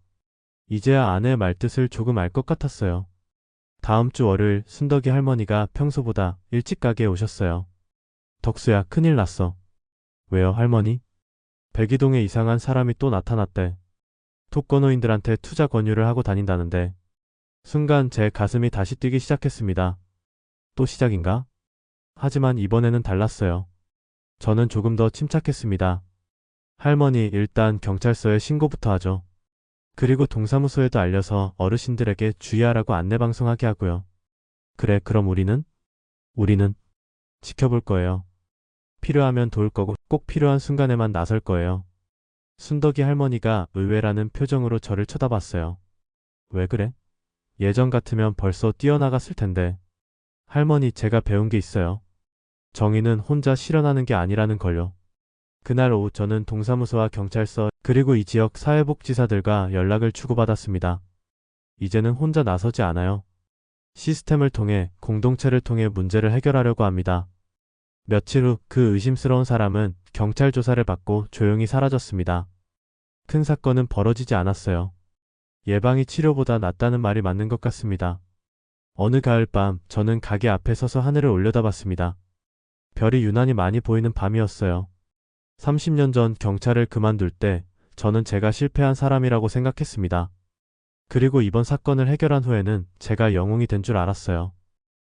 [SPEAKER 2] 이제야 아내의 말뜻을 조금 알 것 같았어요. 다음 주 월요일 순덕이 할머니가 평소보다 일찍 가게에 오셨어요. 덕수야, 큰일 났어. 왜요, 할머니? 백이동에 이상한 사람이 또 나타났대. 독거노인들한테 투자 권유를 하고 다닌다는데. 순간 제 가슴이 다시 뛰기 시작했습니다. 또 시작인가? 하지만 이번에는 달랐어요. 저는 조금 더 침착했습니다. 할머니, 일단 경찰서에 신고부터 하죠. 그리고 동사무소에도 알려서 어르신들에게 주의하라고 안내방송하게 하고요. 그래, 그럼 우리는 지켜볼 거예요. 필요하면 도울 거고 꼭 필요한 순간에만 나설 거예요. 순덕이 할머니가 의외라는 표정으로 저를 쳐다봤어요. 왜 그래? 예전 같으면 벌써 뛰어나갔을 텐데. 할머니, 제가 배운 게 있어요. 정의는 혼자 실현하는 게 아니라는 걸요. 그날 오후 저는 동사무소와 경찰서 그리고 이 지역 사회복지사들과 연락을 주고받았습니다. 이제는 혼자 나서지 않아요. 시스템을 통해 공동체를 통해 문제를 해결하려고 합니다. 며칠 후 그 의심스러운 사람은 경찰 조사를 받고 조용히 사라졌습니다. 큰 사건은 벌어지지 않았어요. 예방이 치료보다 낫다는 말이 맞는 것 같습니다. 어느 가을밤 저는 가게 앞에 서서 하늘을 올려다봤습니다. 별이 유난히 많이 보이는 밤이었어요. 30년 전 경찰을 그만둘 때 저는 제가 실패한 사람이라고 생각했습니다. 그리고 이번 사건을 해결한 후에는 제가 영웅이 된 줄 알았어요.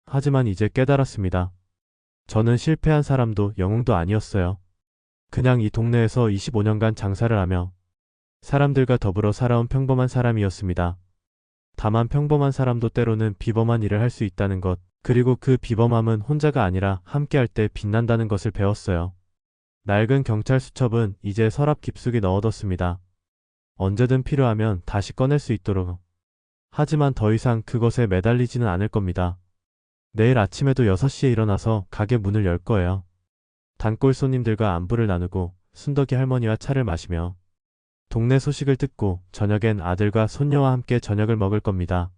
[SPEAKER 2] 하지만 이제 깨달았습니다. 저는 실패한 사람도 영웅도 아니었어요. 그냥 이 동네에서 25년간 장사를 하며 사람들과 더불어 살아온 평범한 사람이었습니다. 다만 평범한 사람도 때로는 비범한 일을 할 수 있다는 것, 그리고 그 비범함은 혼자가 아니라 함께할 때 빛난다는 것을 배웠어요. 낡은 경찰 수첩은 이제 서랍 깊숙이 넣어뒀습니다. 언제든 필요하면 다시 꺼낼 수 있도록. 하지만 더 이상 그것에 매달리지는 않을 겁니다. 내일 아침에도 6시에 일어나서 가게 문을 열 거예요. 단골 손님들과 안부를 나누고 순덕이 할머니와 차를 마시며 동네 소식을 듣고 저녁엔 아들과 손녀와 함께 저녁을 먹을 겁니다.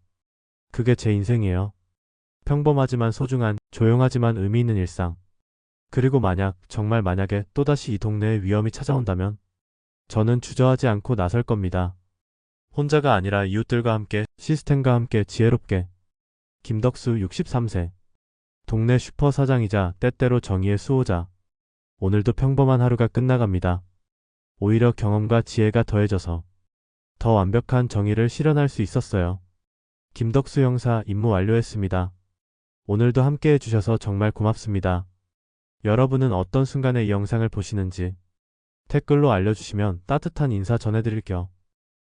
[SPEAKER 2] 그게 제 인생이에요. 평범하지만 소중한, 조용하지만 의미 있는 일상. 그리고 정말 만약에 또다시 이 동네에 위험이 찾아온다면 저는 주저하지 않고 나설 겁니다. 혼자가 아니라 이웃들과 함께, 시스템과 함께 지혜롭게. 김덕수 63세. 동네 슈퍼 사장이자 때때로 정의의 수호자. 오늘도 평범한 하루가 끝나갑니다. 오히려 경험과 지혜가 더해져서 더 완벽한 정의를 실현할 수 있었어요. 김덕수 형사 임무 완료했습니다. 오늘도 함께 해주셔서 정말 고맙습니다. 여러분은 어떤 순간에 이 영상을 보시는지 댓글로 알려주시면 따뜻한 인사 전해드릴게요.